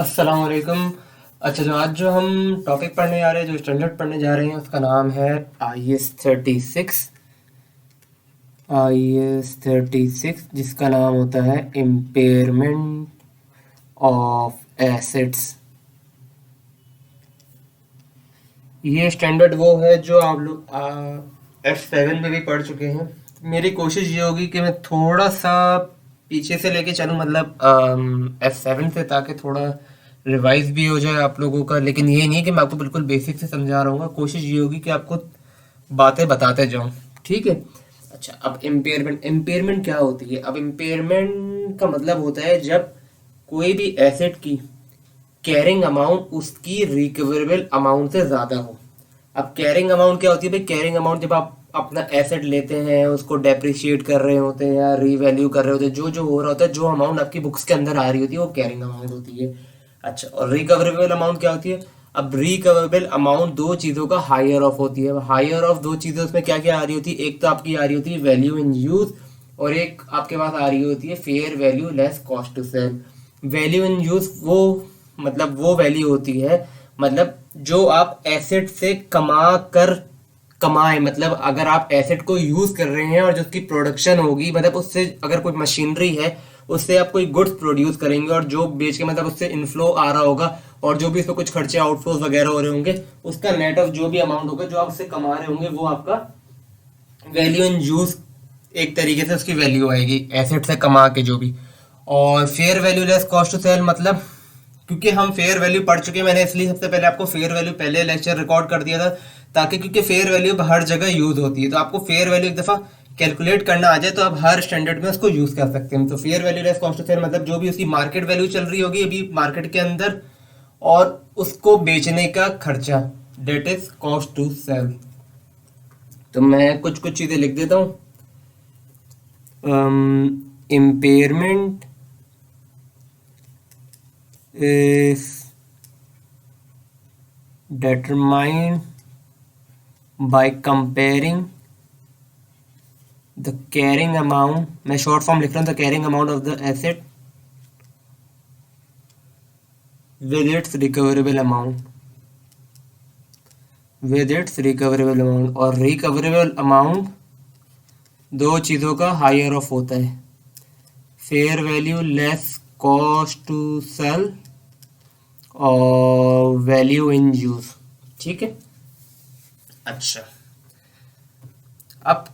अस्सलाम वालेकुम। अच्छा, जो आज जो हम टॉपिक पढ़ने जा रहे हैं, जो स्टैंडर्ड पढ़ने जा रहे हैं, उसका नाम है IS 36। IS 36 जिसका नाम होता है इम्पेयरमेंट ऑफ एसेट्स। ये स्टैंडर्ड वो है जो आप लोग F7 में भी पढ़ चुके हैं। मेरी कोशिश ये होगी कि मैं थोड़ा सा पीछे से लेके चलूँ, मतलब F7 से, ताकि थोड़ा रिवाइज भी हो जाए आप लोगों का। लेकिन ये नहीं कि मैं आपको बिल्कुल बेसिक से समझा रहा हूँ, कोशिश ये होगी कि आपको बातें बताते जाऊँ। ठीक है। अच्छा, अब इम्पेयरमेंट क्या होती है? अब इम्पेयरमेंट का मतलब होता है जब कोई भी एसेट की कैरिंग अमाउंट उसकी रिकवरेबल अमाउंट से ज़्यादा हो। अब कैरिंग अमाउंट क्या होती है भाई? कैरिंग अमाउंट जब आप अपना एसेट लेते हैं, उसको डेप्रिशिएट कर रहे होते हैं या रीवैल्यू कर रहे होते हैं, जो जो हो रहा होता है, जो अमाउंट आपकी बुक्स के अंदर आ रही होती है, वो कैरिंग अमाउंट होती है। अच्छा, और रिकवरेबल अमाउंट क्या होती है? अब रिकवरेबल अमाउंट दो चीज़ों का हायर ऑफ होती है। हायर ऑफ दो चीज़ें, उसमें क्या क्या आ रही होती है? एक तो आपकी आ रही होती है वैल्यू इन यूज, और एक आपके पास आ रही होती है fair value less cost to sell. Value in use वो, मतलब वो वैल्यू होती है, मतलब जो आप एसेट से कमाए, मतलब अगर आप एसेट को यूज कर रहे हैं और जो उसकी प्रोडक्शन होगी, मतलब उससे अगर कोई मशीनरी है, उससे आप कोई गुड्स प्रोड्यूस करेंगे और जो बेच के मतलब उससे इनफ्लो आ रहा होगा, और जो भी इसमें कुछ खर्चे आउटफ्लोज वगैरह हो रहे होंगे, उसका नेट ऑफ जो भी अमाउंट होगा जो आप उससे कमा रहे होंगे, वो आपका वैल्यू इन यूज, एक तरीके से उसकी वैल्यू आएगी एसेट से कमा के जो भी। और fair value less cost to sell, मतलब क्योंकि हम फेयर वैल्यू पढ़ चुके हैं, मैंने इसलिए सबसे पहले आपको फेयर वैल्यू पहले लेक्चर रिकॉर्ड कर दिया था, ताकि क्योंकि फेयर वैल्यू हर जगह यूज होती है, तो आपको फेयर वैल्यू एक दफ़ा कैलकुलेट करना आ जाए तो आप हर स्टैंडर्ड में उसको यूज कर सकते हैं। तो fair value less cost to sell मतलब जो भी उसकी मार्केट वैल्यू चल रही होगी अभी मार्केट के अंदर, और उसको बेचने का खर्चा, that is cost to sell. तो मैं कुछ कुछ चीज़ें लिख देता हूँ। Impairment is determined by comparing the carrying amount, मैं शॉर्ट फॉर्म लिख रहा हूँ, the carrying amount of the asset with its recoverable amount, with its recoverable amount। और रिकवरेबल अमाउंट दो चीज़ों का हायर ऑफ होता है, fair value less cost to sell और वैल्यू इन यूज। ठीक है। अच्छा, अब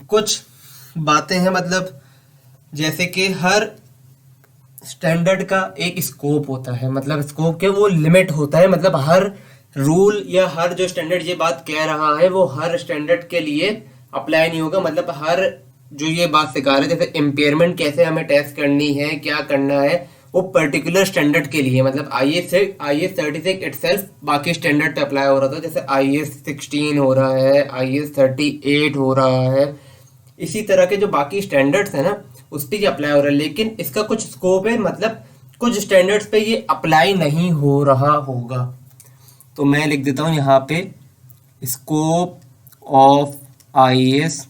कुछ बातें हैं, मतलब जैसे कि हर स्टैंडर्ड का एक स्कोप होता है, मतलब स्कोप के वो लिमिट होता है, मतलब हर रूल या हर जो स्टैंडर्ड ये बात कह रहा है वो हर स्टैंडर्ड के लिए अप्लाई नहीं होगा। मतलब हर जो ये बात सिखा रहे हैं, जैसे इम्पेयरमेंट कैसे हमें टेस्ट करनी है, क्या करना है, वो पर्टिकुलर स्टैंडर्ड के लिए, मतलब IS 36 इटसेल्फ बाकी स्टैंडर्ड पे अप्लाई हो रहा था, जैसे IS 16 हो रहा है, IS 38 हो रहा है, इसी तरह के जो बाकी स्टैंडर्ड्स हैं ना, उस पर ये अप्लाई हो रहा है। लेकिन इसका कुछ स्कोप है, मतलब कुछ स्टैंडर्ड्स पे ये अप्लाई नहीं हो रहा होगा। तो मैं लिख देता हूँ यहाँ पे स्कोप ऑफ IS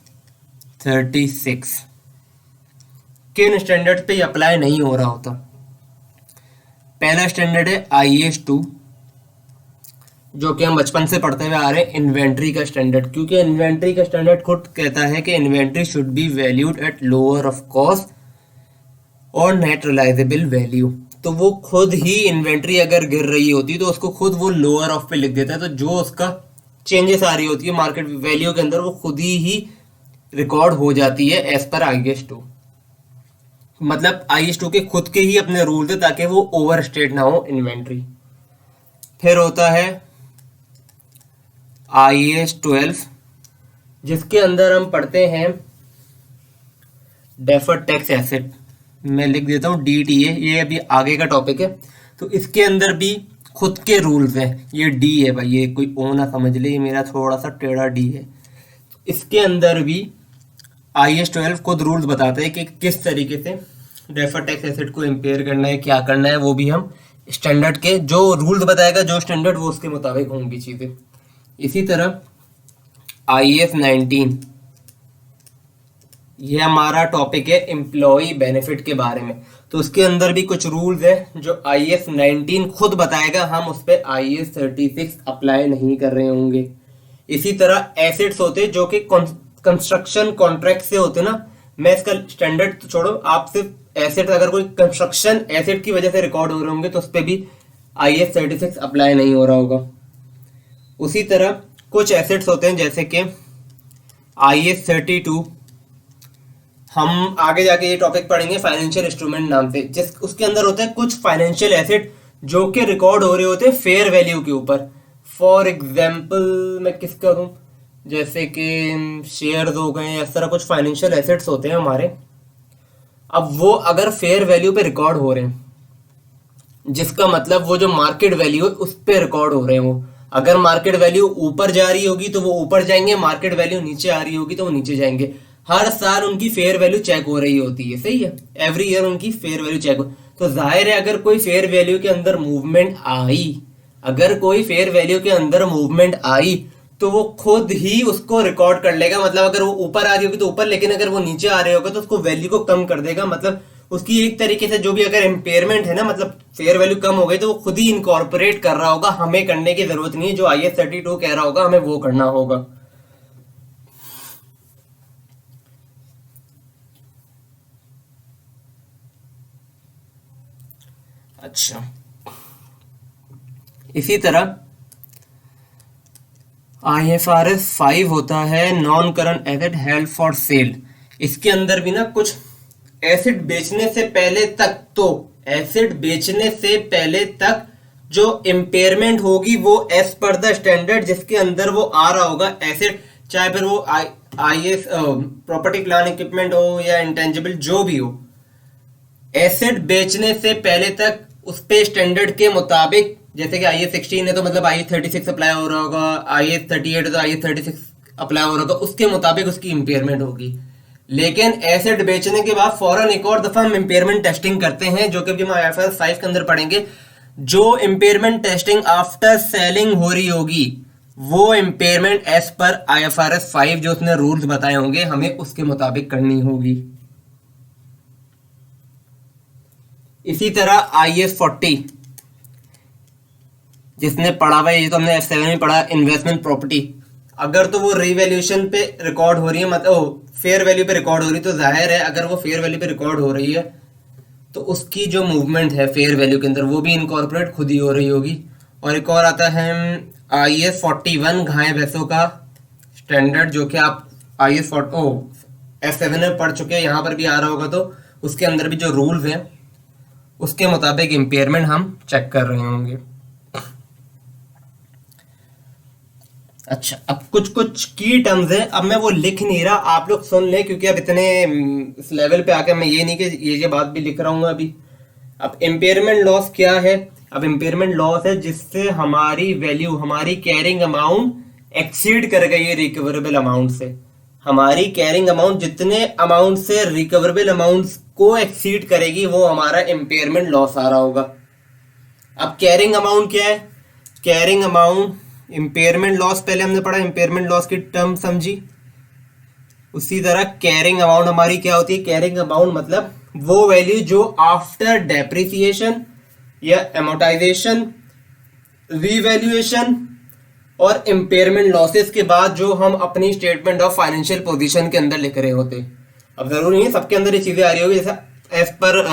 36, किन स्टैंडर्ड पे ये अप्लाई नहीं हो रहा होता। पहला स्टैंडर्ड है IS 2, जो कि हम बचपन से पढ़ते हुए आ रहे हैं, इन्वेंट्री का स्टैंडर्ड, क्योंकि इन्वेंट्री का स्टैंडर्ड खुद कहता है कि inventory should be valued at lower of cost और नेट रिलाइजेबल वैल्यू। तो वो खुद ही इन्वेंट्री अगर गिर रही होती तो उसको खुद वो लोअर ऑफ पे लिख देता है, तो जो उसका चेंजेस आ रही होती है मार्केट वैल्यू के अंदर, वो खुद ही रिकॉर्ड हो जाती है एज पर IS 2। मतलब IS 2 के खुद के ही अपने रूल्स है ताकि वो ओवर स्टेट ना हो इन्वेंट्री। फिर होता है IS 12, जिसके अंदर हम पढ़ते हैं डेफर्ड टैक्स एसेट। मैं लिख देता हूँ DTA, ये अभी आगे का टॉपिक है। तो इसके अंदर भी खुद के रूल्स हैं। ये डी है भाई, ये कोई ओ ना समझ ले, ये मेरा थोड़ा सा टेढ़ा डी है। इसके अंदर भी IS 12 खुद रूल्स बताते हैं कि किस तरीके से डेफर्ड टैक्स एसेट को इम्पेयर करना है, क्या करना है, वो भी हम स्टैंडर्ड के जो रूल्स बताएगा जो स्टैंडर्ड, वो उसके मुताबिक होंगी चीज़ें। इसी तरह IS 19, ये हमारा टॉपिक है एम्प्लॉय बेनिफिट के बारे में। तो उसके अंदर भी कुछ रूल्स है जो IAS 19 खुद बताएगा, हम उस पर IAS 36 अप्लाई नहीं कर रहे होंगे। इसी तरह एसेट्स होते जो कि कंस्ट्रक्शन कॉन्ट्रैक्ट से होते ना, मैं इसका स्टैंडर्ड तो छोड़ो, आप सिर्फ एसेट, अगर कोई कंस्ट्रक्शन एसेट की वजह से रिकॉर्ड हो रहे होंगे तो उस पर भी IAS 36 अप्लाई नहीं हो रहा होगा। उसी तरह कुछ एसेट्स होते हैं जैसे कि IAS 32, हम आगे जाके ये टॉपिक पढ़ेंगे फाइनेंशियल इंस्ट्रूमेंट नाम से, जिस उसके अंदर होता है कुछ फाइनेंशियल एसेट जो कि रिकॉर्ड हो रहे होते हैं फेयर वैल्यू के ऊपर। फॉर एग्जाम्पल मैं किसका दूं, जैसे कि शेयर्स हो गए, इस तरह कुछ फाइनेंशियल एसेट्स होते हैं हमारे। अब वो अगर फेयर वैल्यू पे रिकॉर्ड हो रहे हैं, जिसका मतलब वो जो मार्केट वैल्यू है उस पे रिकॉर्ड हो रहे हैं, वो अगर मार्केट वैल्यू ऊपर जा रही होगी तो वो ऊपर जाएंगे, मार्केट वैल्यू नीचे आ रही होगी तो वो नीचे जाएंगे। हर साल उनकी फेयर वैल्यू चेक हो रही होती है, सही है, एवरी ईयर उनकी फेयर वैल्यू चेक हो। तो जाहिर है अगर कोई फेयर वैल्यू के अंदर मूवमेंट आई, अगर कोई फेयर वैल्यू के अंदर मूवमेंट आई तो वो खुद ही उसको रिकॉर्ड कर लेगा। मतलब अगर वो ऊपर आ रही होगी तो ऊपर, लेकिन अगर वो नीचे आ रहे होगा तो उसको वैल्यू को कम कर देगा। मतलब उसकी एक तरीके से जो भी अगर इम्पेयरमेंट है ना, मतलब फेयर वैल्यू कम हो गई तो वो खुद ही इनकॉर्पोरेट कर रहा होगा, हमें करने की जरूरत नहीं है। जो IAS 32 कह रहा होगा हमें वो करना होगा। अच्छा, इसी तरह IFRS 5 होता है non current asset held for sale. इसके अंदर भी ना कुछ एसेट बेचने से पहले तक, तो एसेट बेचने से पहले तक जो इम्पेयरमेंट होगी वो एज पर द स्टैंडर्ड जिसके अंदर वो आ रहा होगा एसेट, चाहे फिर वो IAS प्रॉपर्टी प्लान इक्विपमेंट हो या इंटेंजिबल जो भी हो, एसेट बेचने से पहले तक उस पे स्टैंडर्ड के मुताबिक, जैसे कि IAS 16 है तो मतलब IAS 36 अप्लाई हो रहा होगा, IAS 38 है तो IAS 36 अप्लाई हो रहा होगा, उसके मुताबिक उसकी इम्पेयरमेंट होगी। लेकिन एसेट बेचने के बाद फौरन एक और दफा हम इम्पेयरमेंट टेस्टिंग करते हैं, जो कि अभी हम IFRS 5 के अंदर पढ़ेंगे। जो इम्पेयरमेंट टेस्टिंग आफ्टर सेलिंग हो रही होगी वो इम्पेयरमेंट एज पर IFRS 5 जो उसने रूल्स बताए होंगे हमें उसके मुताबिक करनी होगी। इसी तरह IAS 40 जिसने पढ़ा हुआ है, ये तो हमने F7 में पढ़ा, इन्वेस्टमेंट प्रॉपर्टी, अगर तो वो रिवैल्यूएशन पे रिकॉर्ड हो रही है, मतलब फेयर वैल्यू पे रिकॉर्ड हो रही है, तो जाहिर है अगर वो फेयर वैल्यू पे रिकॉर्ड हो रही है तो उसकी जो मूवमेंट है फेयर वैल्यू के अंदर वो भी इनकॉर्पोरेट खुद ही हो रही होगी। और एक और आता है IAS 41 घाय भैंसों का स्टैंडर्ड, जो कि आप IAS F7 में पढ़ चुके हैं, यहाँ पर भी आ रहा होगा, तो उसके अंदर भी जो रूल्स हैं उसके मुताबिक इम्पेयरमेंट हम चेक कर रहे होंगे। अच्छा, अब कुछ कुछ की टर्म्स हैं, अब मैं वो लिख नहीं रहा, आप लोग सुन लें, क्योंकि अब इतने इस लेवल पे आके मैं ये नहीं कि ये बात भी लिख रहा हूँ अभी। अब इम्पेयरमेंट लॉस क्या है? अब इम्पेयरमेंट लॉस है जिससे हमारी वैल्यू, हमारी कैरिंग अमाउंट एक्सीड कर गई है रिकवरेबल अमाउंट से। हमारी कैरिंग अमाउंट जितने अमाउंट से रिकवरेबल अमाउंट को एक्सीड करेगी वो हमारा इम्पेयरमेंट लॉस आ रहा होगा। अब कैरिंग अमाउंट क्या है? कैरिंग अमाउंट, इम्पेयरमेंट लॉस पहले हमने पढ़ा, इम्पेयरमेंट लॉस की टर्म समझी। उसी तरह कैरिंग अमाउंट हमारी क्या होती है? कैरिंग अमाउंट मतलब वो वैल्यू जो आफ्टर डेप्रिसिएशन या एमोटाइजेशन, रीवैल्यूएशन और इम्पेयरमेंट लॉसेस के बाद जो हम अपनी स्टेटमेंट ऑफ फाइनेंशियल पोजीशन के अंदर लिख रहे होते। अब जरूरी नहीं है सबके अंदर ये चीजें आ रही होगी, जैसा as per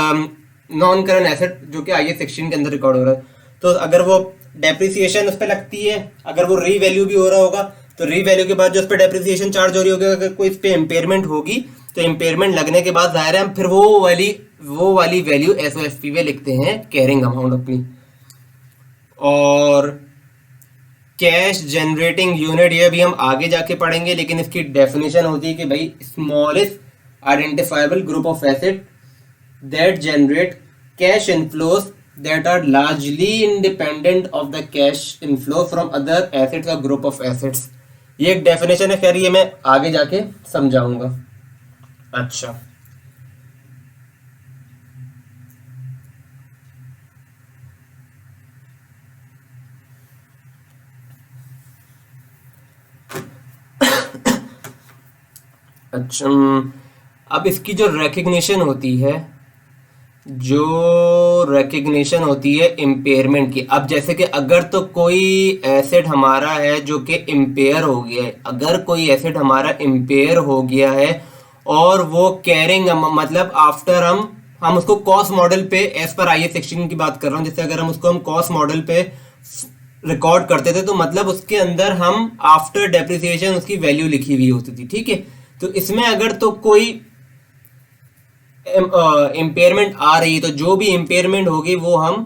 non current asset जो कि IAS 16 के अंदर रिकॉर्ड हो रहा है, तो अगर वो डेप्रिसिएशन उस पर लगती है, अगर वो रीवैल्यू भी हो रहा होगा तो रीवैल्यू के बाद जो उस पर डेप्रिसिएशन चार्ज हो रही होगी, अगर कोई इस पर इम्पेयरमेंट होगी तो इम्पेयरमेंट लगने के बाद जाहिर है हम फिर वो वाली वैल्यू SOFP में लिखते हैं कैरिंग अमाउंट अपनी। और कैश जनरेटिंग यूनिट, ये भी हम आगे जाके पढ़ेंगे, लेकिन इसकी डेफिनेशन होती है कि भाई smallest identifiable group of asset that generate cash inflows that are largely independent of the cash inflow from other assets और ग्रुप ऑफ एसेट्स। ये एक डेफिनेशन है, खैर ये मैं आगे जाके समझाऊंगा। अच्छा, अच्छा अब इसकी जो रिकग्निशन होती है जो रिकग्निशन होती है इम्पेयरमेंट की। अब जैसे कि अगर तो कोई एसेट हमारा है जो कि इम्पेयर हो गया है, अगर कोई एसेट हमारा इम्पेयर हो गया है और वो कैरिंग मतलब आफ्टर हम उसको कॉस्ट मॉडल पे एज पर IAS 16 की बात कर रहा हूँ, जैसे अगर हम कॉस्ट मॉडल पे रिकॉर्ड करते थे तो मतलब उसके अंदर हम आफ्टर डेप्रिसिएशन उसकी वैल्यू लिखी हुई होती थी, ठीक है। तो इसमें अगर तो कोई इम्पेयरमेंट आ रही है तो जो भी इम्पेयरमेंट होगी वो हम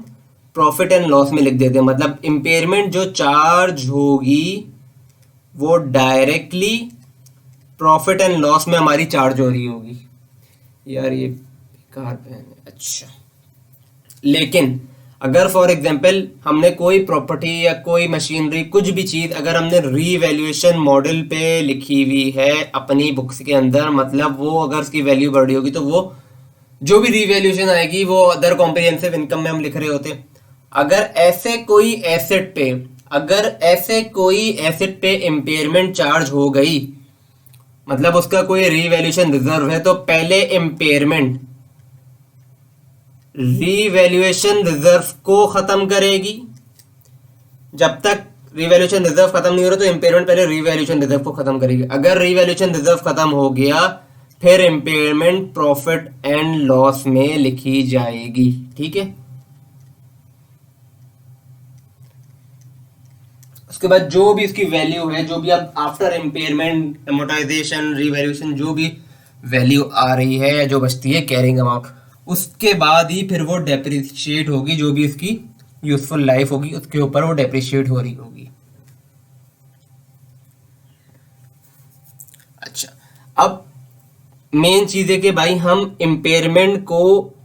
प्रॉफिट एंड लॉस में लिख देते हैं। मतलब इम्पेयरमेंट जो चार्ज होगी वो डायरेक्टली प्रॉफिट एंड लॉस में हमारी चार्ज हो रही होगी। यार ये बेकार पेन है। अच्छा, लेकिन अगर फॉर एग्जांपल हमने कोई प्रॉपर्टी या कोई मशीनरी कुछ भी चीज अगर हमने रीवैल्यूएशन मॉडल पे लिखी हुई है अपनी बुक्स के अंदर, मतलब वो अगर उसकी वैल्यू बढ़ रही होगी तो वो जो भी रीवैल्यूएशन आएगी वो अदर कॉम्प्रिहेंसिव इनकम में हम लिख रहे होते हैं। अगर ऐसे कोई एसेट पे इम्पेयरमेंट चार्ज हो गई, मतलब उसका कोई रीवैल्यूएशन रिजर्व है, तो पहले इम्पेयरमेंट रीवैल्यूएशन रिजर्व को खत्म करेगी। जब तक रीवैल्यूएशन रिजर्व खत्म नहीं हो रहा तो इम्पेयरमेंट पहले रीवैल्यूएशन रिजर्व को खत्म करेगी। अगर रीवैल्यूएशन रिजर्व खत्म हो गया फिर इम्पेयरमेंट प्रॉफिट एंड लॉस में लिखी जाएगी, ठीक है। उसके बाद जो भी इसकी वैल्यू है, जो भी अब आफ्टर इम्पेयरमेंट एमोटाइजेशन रीवैल्यूएशन जो भी वैल्यू आ रही है जो बचती है कैरिंग अमाउंट, उसके बाद ही फिर वो डेप्रिशिएट होगी। जो भी इसकी यूजफुल लाइफ होगी उसके ऊपर वो डेप्रिशिएट हो रही होगी। अच्छा, अब मेन चीज है कि भाई हम इम्पेयरमेंट को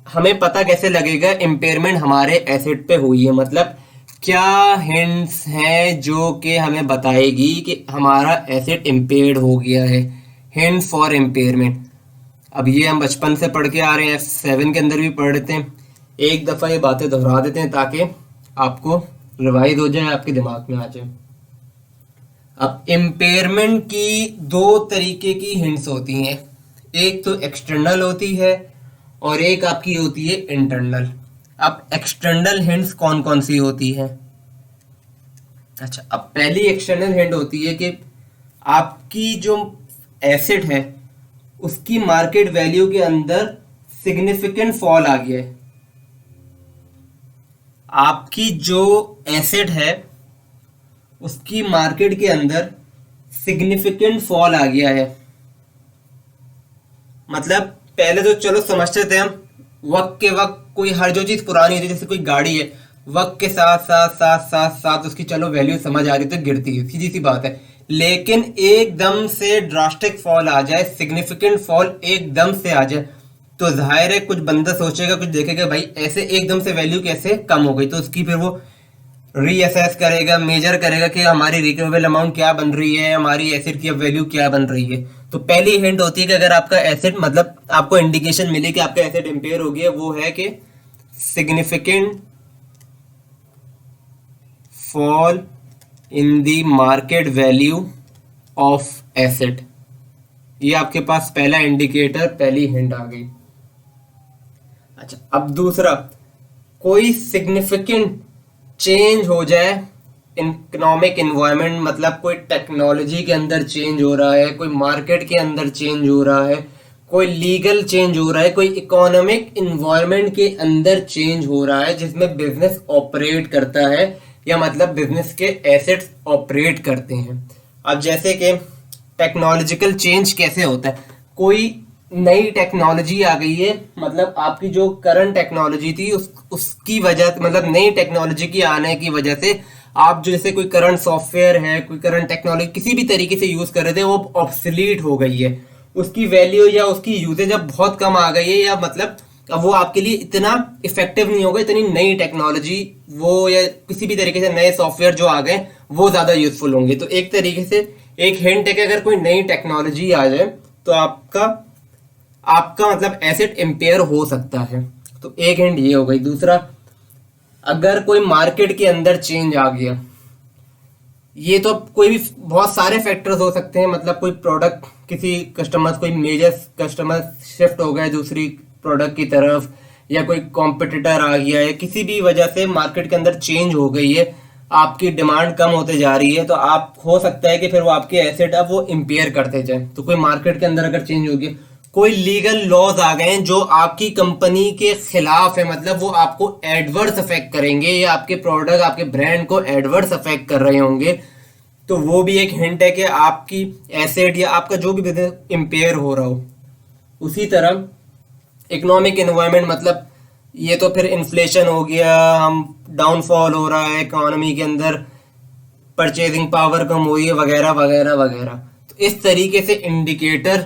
हमें पता कैसे लगेगा इम्पेयरमेंट हमारे एसेट पे हुई है, मतलब क्या हिंट्स हैं जो कि हमें बताएगी कि हमारा एसेट इम्पेयर्ड हो गया है। हिंट फॉर इम्पेयरमेंट, अब ये हम बचपन से पढ़ के आ रहे हैं, F7 के अंदर भी पढ़ लेते हैं। एक दफ़ा ये बातें दोहरा देते हैं ताकि आपको रिवाइज हो जाए, आपके दिमाग में आ जाए। अब इम्पेयरमेंट की दो तरीके की हिंट्स होती हैं, एक तो एक्सटर्नल होती है और एक आपकी होती है इंटरनल। अब एक्सटर्नल हिंट्स कौन कौन सी होती है? अच्छा, अब पहली एक्सटर्नल हिंट होती है कि आपकी जो एसेट है उसकी मार्केट वैल्यू के अंदर सिग्निफिकेंट फॉल आ गया है। आपकी जो एसेट है उसकी मार्केट के अंदर सिग्निफिकेंट फॉल आ गया है। मतलब पहले तो चलो समझते थे हम, वक्त के वक्त कोई हर जो चीज पुरानी होती है, जैसे कोई गाड़ी है, वक्त के साथ साथ साथ साथ साथ उसकी चलो वैल्यू समझ आ रही तो गिरती है, सीधी सी बात है। लेकिन एकदम से ड्रास्टिक फॉल आ जाए, सिग्निफिकेंट फॉल एकदम से आ जाए, तो जाहिर है कुछ बंदा सोचेगा, कुछ देखेगा, भाई ऐसे एकदम से वैल्यू कैसे कम हो गई। तो उसकी फिर वो रीअसेस करेगा, मेजर करेगा कि हमारी रिकवेबल अमाउंट क्या बन रही है, हमारी एसेट की अब वैल्यू क्या बन रही है। तो पहली हिंट होती है कि अगर आपका एसेट, मतलब आपको इंडिकेशन मिले कि आपका एसेट इंपेयर हो गया, वो है कि significant fall in the market value of asset. ये आपके पास पहला इंडिकेटर, पहली हिंट आ गई। अच्छा, अब दूसरा, कोई सिग्निफिकेंट चेंज हो जाए इकोनॉमिक इन्वायरमेंट, मतलब कोई टेक्नोलॉजी के अंदर चेंज हो रहा है, कोई मार्केट के अंदर चेंज हो रहा है, कोई लीगल चेंज हो रहा है, कोई इकोनॉमिक इन्वायरमेंट के अंदर चेंज हो रहा है जिसमें बिजनेस ऑपरेट करता है, या मतलब बिजनेस के एसेट्स ऑपरेट करते हैं। अब जैसे कि टेक्नोलॉजिकल चेंज कैसे होता है, कोई नई टेक्नोलॉजी आ गई है, मतलब आपकी जो करंट टेक्नोलॉजी थी उसकी वजह, मतलब नई टेक्नोलॉजी की आने की वजह से आप जो जैसे कोई करंट सॉफ्टवेयर है, कोई करंट टेक्नोलॉजी किसी भी तरीके से यूज कर रहे थे, वो ऑब्सोलीट हो गई है, उसकी वैल्यू या उसकी यूजेज अब बहुत कम आ गई है, या मतलब अब वो आपके लिए इतना इफेक्टिव नहीं होगा। इतनी नई टेक्नोलॉजी वो या किसी भी तरीके से नए सॉफ्टवेयर जो आ गए वो ज्यादा यूजफुल होंगे। तो एक तरीके से एक हिंट है कि अगर कोई नई टेक्नोलॉजी आ जाए तो आपका मतलब एसेट इंपेयर हो सकता है। तो एक हिंट ये हो गई। दूसरा, अगर कोई मार्केट के अंदर चेंज आ गया, ये तो कोई भी बहुत सारे फैक्टर्स हो सकते हैं, मतलब कोई प्रोडक्ट, किसी कस्टमर, कोई मेजर कस्टमर शिफ्ट हो गए दूसरी प्रोडक्ट की तरफ, या कोई कॉम्पिटिटर आ गया है, किसी भी वजह से मार्केट के अंदर चेंज हो गई है, आपकी डिमांड कम होते जा रही है, तो आप हो सकता है कि फिर वो आपके एसेट अब वो इम्पेयर करते जाए। तो कोई मार्केट के अंदर अगर चेंज हो गया, कोई लीगल लॉज आ गए हैं जो आपकी कंपनी के खिलाफ है, मतलब वो आपको एडवर्स अफेक्ट करेंगे या आपके प्रोडक्ट आपके ब्रांड को एडवर्स अफेक्ट कर रहे होंगे, तो वो भी एक हिंट है कि आपकी एसेट या आपका जो भी बिजनेस इम्पेयर हो रहा हो। उसी तरह इकोनॉमिक एनवायरनमेंट, मतलब ये तो फिर इन्फ्लेशन हो गया, हम डाउनफॉल हो रहा है इकोनॉमी के अंदर, परचेजिंग पावर कम हुई है, वगैरह वगैरह वगैरह। तो इस तरीके से इंडिकेटर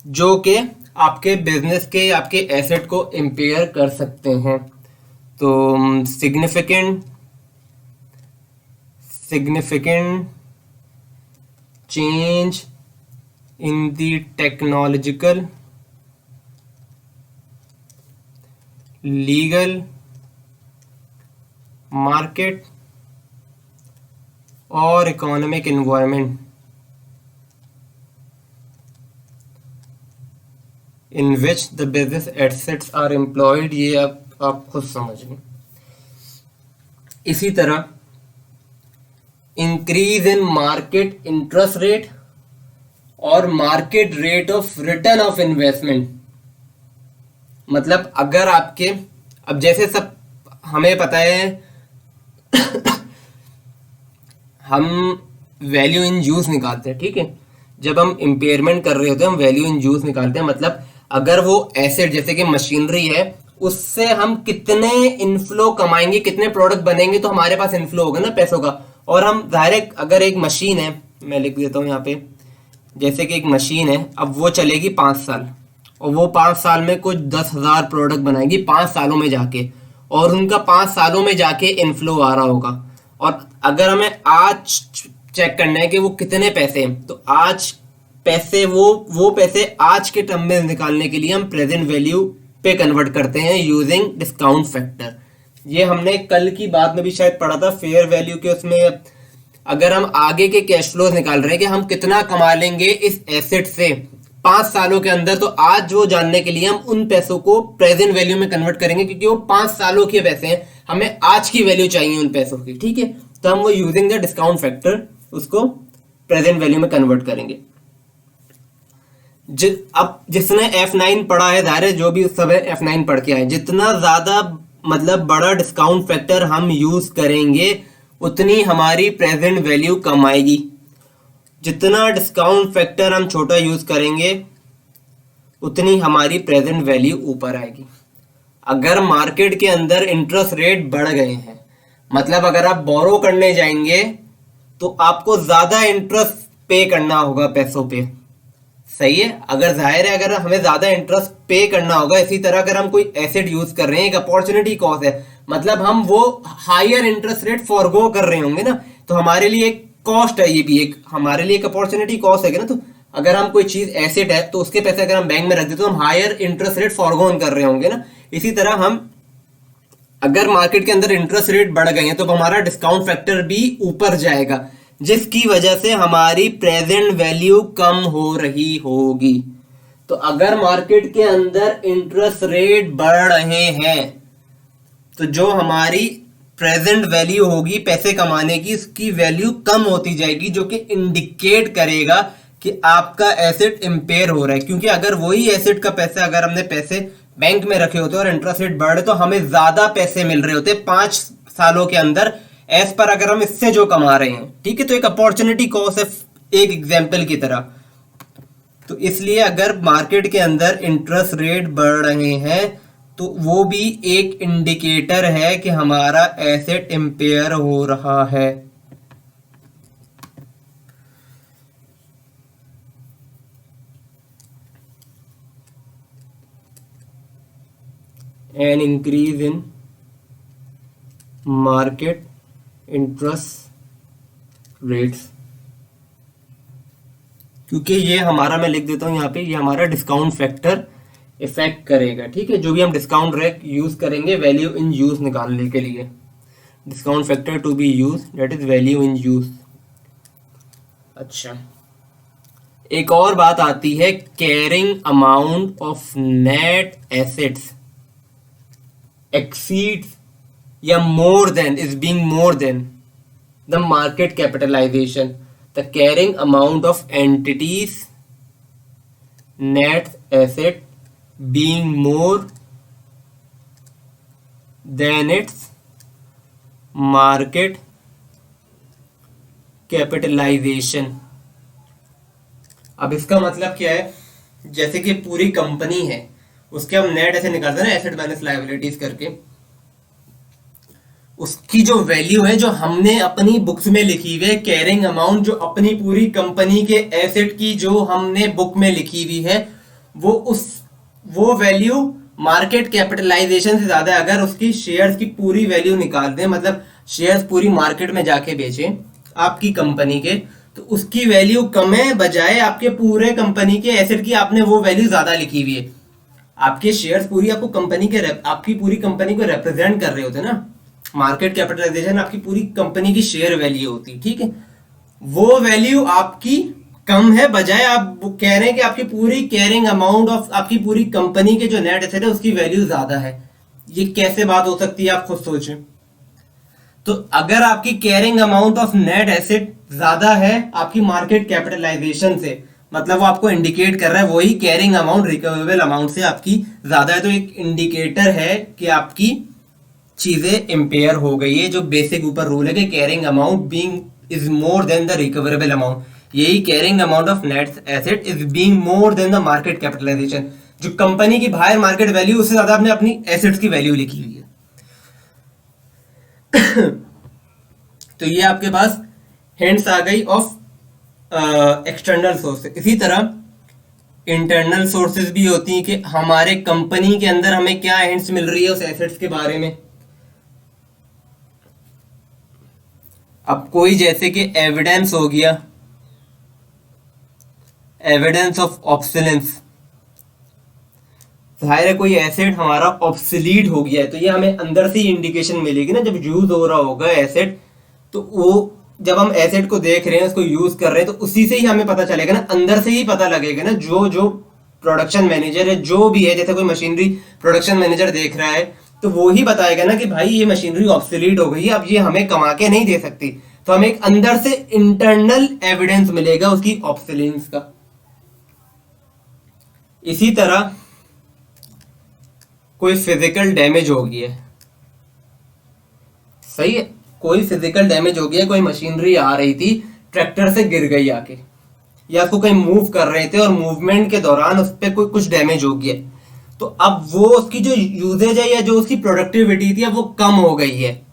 जो कि आपके बिजनेस के आपके एसेट को इम्पेयर कर सकते हैं। तो significant significant change in the technological, legal, market और economic environment in which the business assets are employed, ये आप खुद समझ लें। इसी तरह increase in market interest rate और market rate of return of investment, मतलब अगर आपके, अब जैसे सब हमें पता है हम वैल्यू इन यूज निकालते हैं, ठीक है, जब हम इम्पेयरमेंट कर रहे होते हैं हम वैल्यू इन यूज निकालते हैं, मतलब अगर वो एसेट जैसे कि मशीनरी है उससे हम कितने इनफ्लो कमाएंगे, कितने प्रोडक्ट बनेंगे तो हमारे पास इनफ्लो होगा ना पैसों का। और हम डायरेक्ट, अगर एक मशीन है, मैं लिख देता हूँ यहाँ पे, जैसे कि एक मशीन है, अब वो चलेगी 5 साल और वो 5 साल में कुछ 10,000 प्रोडक्ट बनाएगी 5 सालों में जाके, और उनका 5 सालों में जाके इनफ्लो आ रहा होगा। और अगर हमें आज चेक करना है कि वो कितने पैसे हैं, तो आज पैसे वो पैसे आज के टर्म में निकालने के लिए हम प्रेजेंट वैल्यू पे कन्वर्ट करते हैं यूजिंग डिस्काउंट फैक्टर। ये हमने कल की बात में भी शायद पढ़ा था, फेयर वैल्यू के उसमें। अगर हम आगे के कैश फ्लोज निकाल रहे हैं कि हम कितना कमा लेंगे इस एसेट से 5 सालों के अंदर, तो आज वो जानने के लिए हम उन पैसों को प्रेजेंट वैल्यू में कन्वर्ट करेंगे, क्योंकि वो 5 सालों के पैसे हैं, हमें आज की वैल्यू चाहिए उन पैसों की, ठीक है। तो हम वो यूजिंग द डिस्काउंट फैक्टर उसको प्रेजेंट वैल्यू में कन्वर्ट करेंगे। अब जिसने F9 पढ़ा है, धारे जो भी सब है F9 पढ़ के आए, जितना ज्यादा मतलब बड़ा डिस्काउंट फैक्टर हम यूज करेंगे उतनी हमारी प्रेजेंट वैल्यू कम आएगी। जितना डिस्काउंट फैक्टर हम छोटा यूज करेंगे उतनी हमारी प्रेजेंट वैल्यू ऊपर आएगी। अगर मार्केट के अंदर इंटरेस्ट रेट बढ़ गए हैं, मतलब अगर आप बोरो करने जाएंगे तो आपको ज्यादा इंटरेस्ट पे करना होगा पैसों पे, सही है। अगर जाहिर है अगर हमें ज्यादा इंटरेस्ट पे करना होगा, इसी तरह अगर हम कोई एसेट यूज कर रहे हैं, एक अपॉर्चुनिटी कॉस्ट है, मतलब हम वो हायर इंटरेस्ट रेट फॉरगो कर रहे होंगे ना, तो हमारे लिए एक कॉस्ट है, ये भी एक हमारे लिए एक अपॉर्चुनिटी कॉस्ट है ना। तो अगर हम कोई चीज एसेट है तो उसके पैसे अगर हम बैंक में रख देते तो हम हायर इंटरेस्ट रेट फॉरगोन कर रहे होंगे ना। इसी तरह हम अगर मार्केट के अंदर इंटरेस्ट रेट बढ़ गए हैं तो हमारा डिस्काउंट फैक्टर भी ऊपर जाएगा, जिसकी वजह से हमारी प्रेजेंट वैल्यू कम हो रही होगी। तो अगर मार्केट के अंदर इंटरेस्ट रेट बढ़ रहे हैं तो जो हमारी प्रेजेंट वैल्यू होगी पैसे कमाने की, उसकी वैल्यू कम होती जाएगी, जो कि इंडिकेट करेगा कि आपका एसेट इंपेयर हो रहा है। क्योंकि अगर वही एसेट का पैसा, अगर हमने पैसे बैंक में रखे होते और इंटरेस्ट रेट बढ़े तो हमें ज्यादा पैसे मिल रहे होते 5 सालों के अंदर, एज पर अगर हम इससे जो कमा रहे हैं, ठीक है। तो एक अपॉर्चुनिटी कॉस्ट है, एक एग्जाम्पल की तरह। तो इसलिए अगर मार्केट के अंदर इंटरेस्ट रेट बढ़ रहे हैं तो वो भी एक इंडिकेटर है कि हमारा एसेट इंपेयर हो रहा है। An increase in market interest rates, क्योंकि ये हमारा, मैं लिख देता हूं यहां पे, ये हमारा डिस्काउंट फैक्टर इफेक्ट करेगा, ठीक है। जो भी हम डिस्काउंट रेट यूज करेंगे वैल्यू इन यूज निकालने के लिए, discount factor to be use, that is value in use. अच्छा, एक और बात आती है carrying amount of net assets exceeds या more than is being more than the market capitalization, the carrying amount of entities net asset being more than its market capitalization। अब इसका मतलब क्या है, जैसे कि पूरी कंपनी है, उसके हम नेट ऐसे निकालते हैं ना, एसेट माइनस लायबिलिटीज करके, उसकी जो वैल्यू है जो हमने अपनी बुक्स में लिखी हुई है, कैरिंग अमाउंट जो अपनी पूरी कंपनी के एसेट की जो हमने बुक में लिखी हुई है, वो वैल्यू मार्केट कैपिटलाइजेशन से ज्यादा है। अगर उसकी शेयर्स की पूरी वैल्यू निकाल दें, मतलब शेयर्स पूरी मार्केट में जाके बेचें आपकी कंपनी के, तो उसकी वैल्यू कम है बजाय आपके पूरे कंपनी के एसेट की आपने वो वैल्यू ज्यादा लिखी हुई है। आपके शेयर्स पूरी आपको कंपनी के आपकी पूरी कंपनी को रिप्रेजेंट कर रहे होते ना। मार्केट कैपिटलाइजेशन आपकी पूरी कंपनी की शेयर वैल्यू होती, ठीक है। वो वैल्यू आपकी कम है बजाय आप कह रहे हैं कि आपकी पूरी कैरिंग अमाउंट ऑफ आपकी पूरी कंपनी के जो नेट एसेट है उसकी वैल्यू ज्यादा है। ये कैसे बात हो सकती है, आप खुद सोचें। तो अगर आपकी carrying amount of net asset ज्यादा है आपकी मार्केट कैपिटलाइजेशन से, मतलब वो आपको इंडिकेट कर रहा है वही कैरिंग अमाउंट रिकवरेबल अमाउंट से आपकी ज्यादा है, तो एक इंडिकेटर है कि आपकी चीजें इंपेयर हो गई है। जो बेसिक ऊपर रूल है कि carrying amount being is more than the recoverable amount, यही carrying amount of net asset is being more than the market capitalisation. जो कंपनी की बाहर मार्केट वैल्यू उससे ज्यादा आपने अपनी एसेट्स की वैल्यू लिखी हुई है। तो ये आपके पास हिंट्स आ गई ऑफ एक्सटर्नल सोर्सेज। इसी तरह इंटरनल सोर्सेज भी होती हैं कि हमारे कंपनी के अंदर हमें क्या हिंट्स मिल रही है उस एसेट्स के बारे में। अब कोई जैसे कि एविडेंस हो गया, एविडेंस ऑफ ऑब्सोलेंस, जाहिर है कोई एसेट हमारा ऑब्सोलीट हो गया है, तो ये हमें अंदर से ही इंडिकेशन मिलेगी ना। जब यूज हो रहा होगा एसेट, तो वो जब हम एसेट को देख रहे हैं, उसको यूज कर रहे हैं, तो उसी से ही हमें पता चलेगा ना, अंदर से ही पता लगेगा ना। जो जो प्रोडक्शन मैनेजर है, जो भी है, जैसे कोई मशीनरी प्रोडक्शन मैनेजर देख रहा है, तो वो ही बताएगा ना कि भाई ये मशीनरी ऑब्सोलीट हो गई है, अब ये हमें कमा के नहीं दे सकती। तो हमें एक अंदर से इंटरनल एविडेंस मिलेगा उसकी ऑब्सोलेंस का। इसी तरह कोई फिजिकल डैमेज हो गया है, सही है, कोई फिजिकल डैमेज हो गया, कोई मशीनरी आ रही थी, ट्रैक्टर से गिर गई आके, या उसको कहीं मूव कर रहे थे और मूवमेंट के दौरान उस पर कोई कुछ डैमेज हो गया, तो अब वो उसकी जो यूजेज है या जो उसकी प्रोडक्टिविटी थी अब वो कम हो गई है।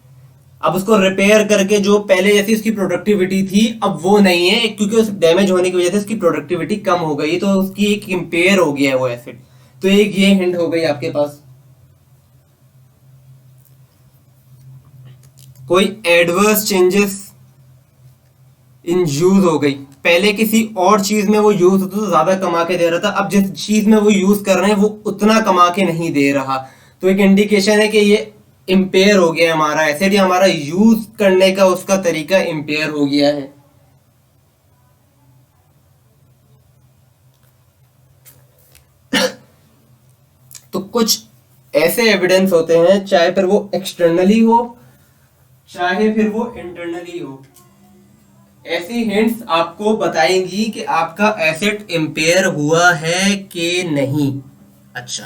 अब उसको रिपेयर करके जो पहले जैसी उसकी प्रोडक्टिविटी थी अब वो नहीं है, क्योंकि उस डैमेज होने की वजह से उसकी प्रोडक्टिविटी कम हो गई, तो उसकी एक इंपेयर हो गया है वो एसेट। तो एक ये हिंट हो गई आपके पास। कोई एडवर्स चेंजेस इन यूज हो गई, पहले किसी और चीज में वो यूज होता तो ज्यादा कमा के दे रहा था, अब जिस चीज में वो यूज कर रहे हैं वो उतना कमा के नहीं दे रहा, तो एक इंडिकेशन है कि ये इंपेयर हो गया हमारा एसेट, या हमारा यूज करने का उसका तरीका इंपेयर हो गया है। तो कुछ ऐसे एविडेंस होते हैं, चाहे फिर वो एक्सटर्नली हो चाहे फिर वो इंटरनली हो, ऐसी हिंट्स आपको बताएंगी कि आपका एसेट इंपेयर हुआ है कि नहीं। अच्छा,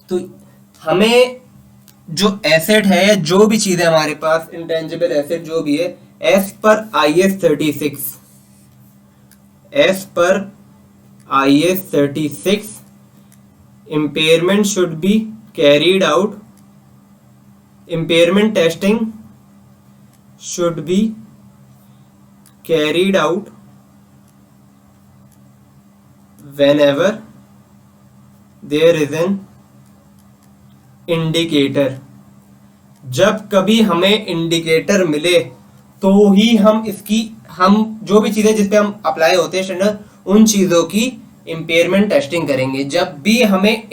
तो हमें जो एसेट है, जो भी चीज है हमारे पास, इंटेंजिबल एसेट जो भी है, as per IS 36, as per IS 36 impairment should be carried out, impairment testing should be carried out whenever there is an indicator। जब कभी हमें इंडिकेटर मिले तो ही हम जो भी चीजें जिस पे हम अप्लाई होते हैं स्टैंडर्ड, उन चीजों की इंपेयरमेंट टेस्टिंग करेंगे। जब भी हमें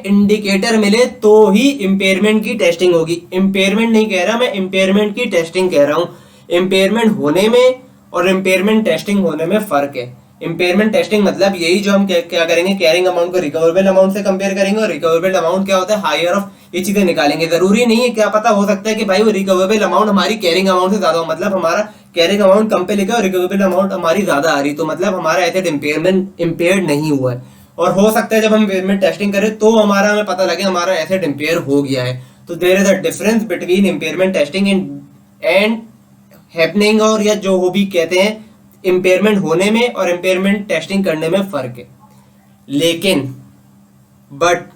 इंडिकेटर मिले तो ही इंपेयरमेंट की टेस्टिंग होगी। इंपेयरमेंट नहीं कह रहा मैं, इंपेयरमेंट की टेस्टिंग कह रहा हूं। इंपेयरमेंट होने में और इंपेयरमेंट टेस्टिंग होने में फर्क है। इम्पेयरमेंट टेस्टिंग मतलब यही जो हम क्या करेंगे, कैरिंग अमाउंट को रिकवरेबल अमाउंट से कंपेयर करेंगे, और रिकवरेबल अमाउंट क्या होता है, हायर ऑफ, ये चीजें निकालेंगे। जरूरी नहीं है, क्या पता हो सकता है कि भाई वो रिकवरेबल अमाउंट हमारी कैरिंग अमाउंट से ज्यादा हो, मतलब हमारा कैरिंग अमाउंट कम पे लिखा और रिकवरेबल अमाउंट हमारी ज्यादा आ रही, तो मतलब हमारा एसेट इम्पेयर्ड नहीं हुआ है। और हो सकता है जब हम इम्पेयरमेंट टेस्टिंग करें तो हमें पता लगे हमारा एसेट इम्पेयर हो गया है। तो there is a difference between impairment testing and happening, और या जो वो भी कहते हैं, इम्पेयरमेंट होने में और इम्पेयरमेंट टेस्टिंग करने में फर्क है। लेकिन बट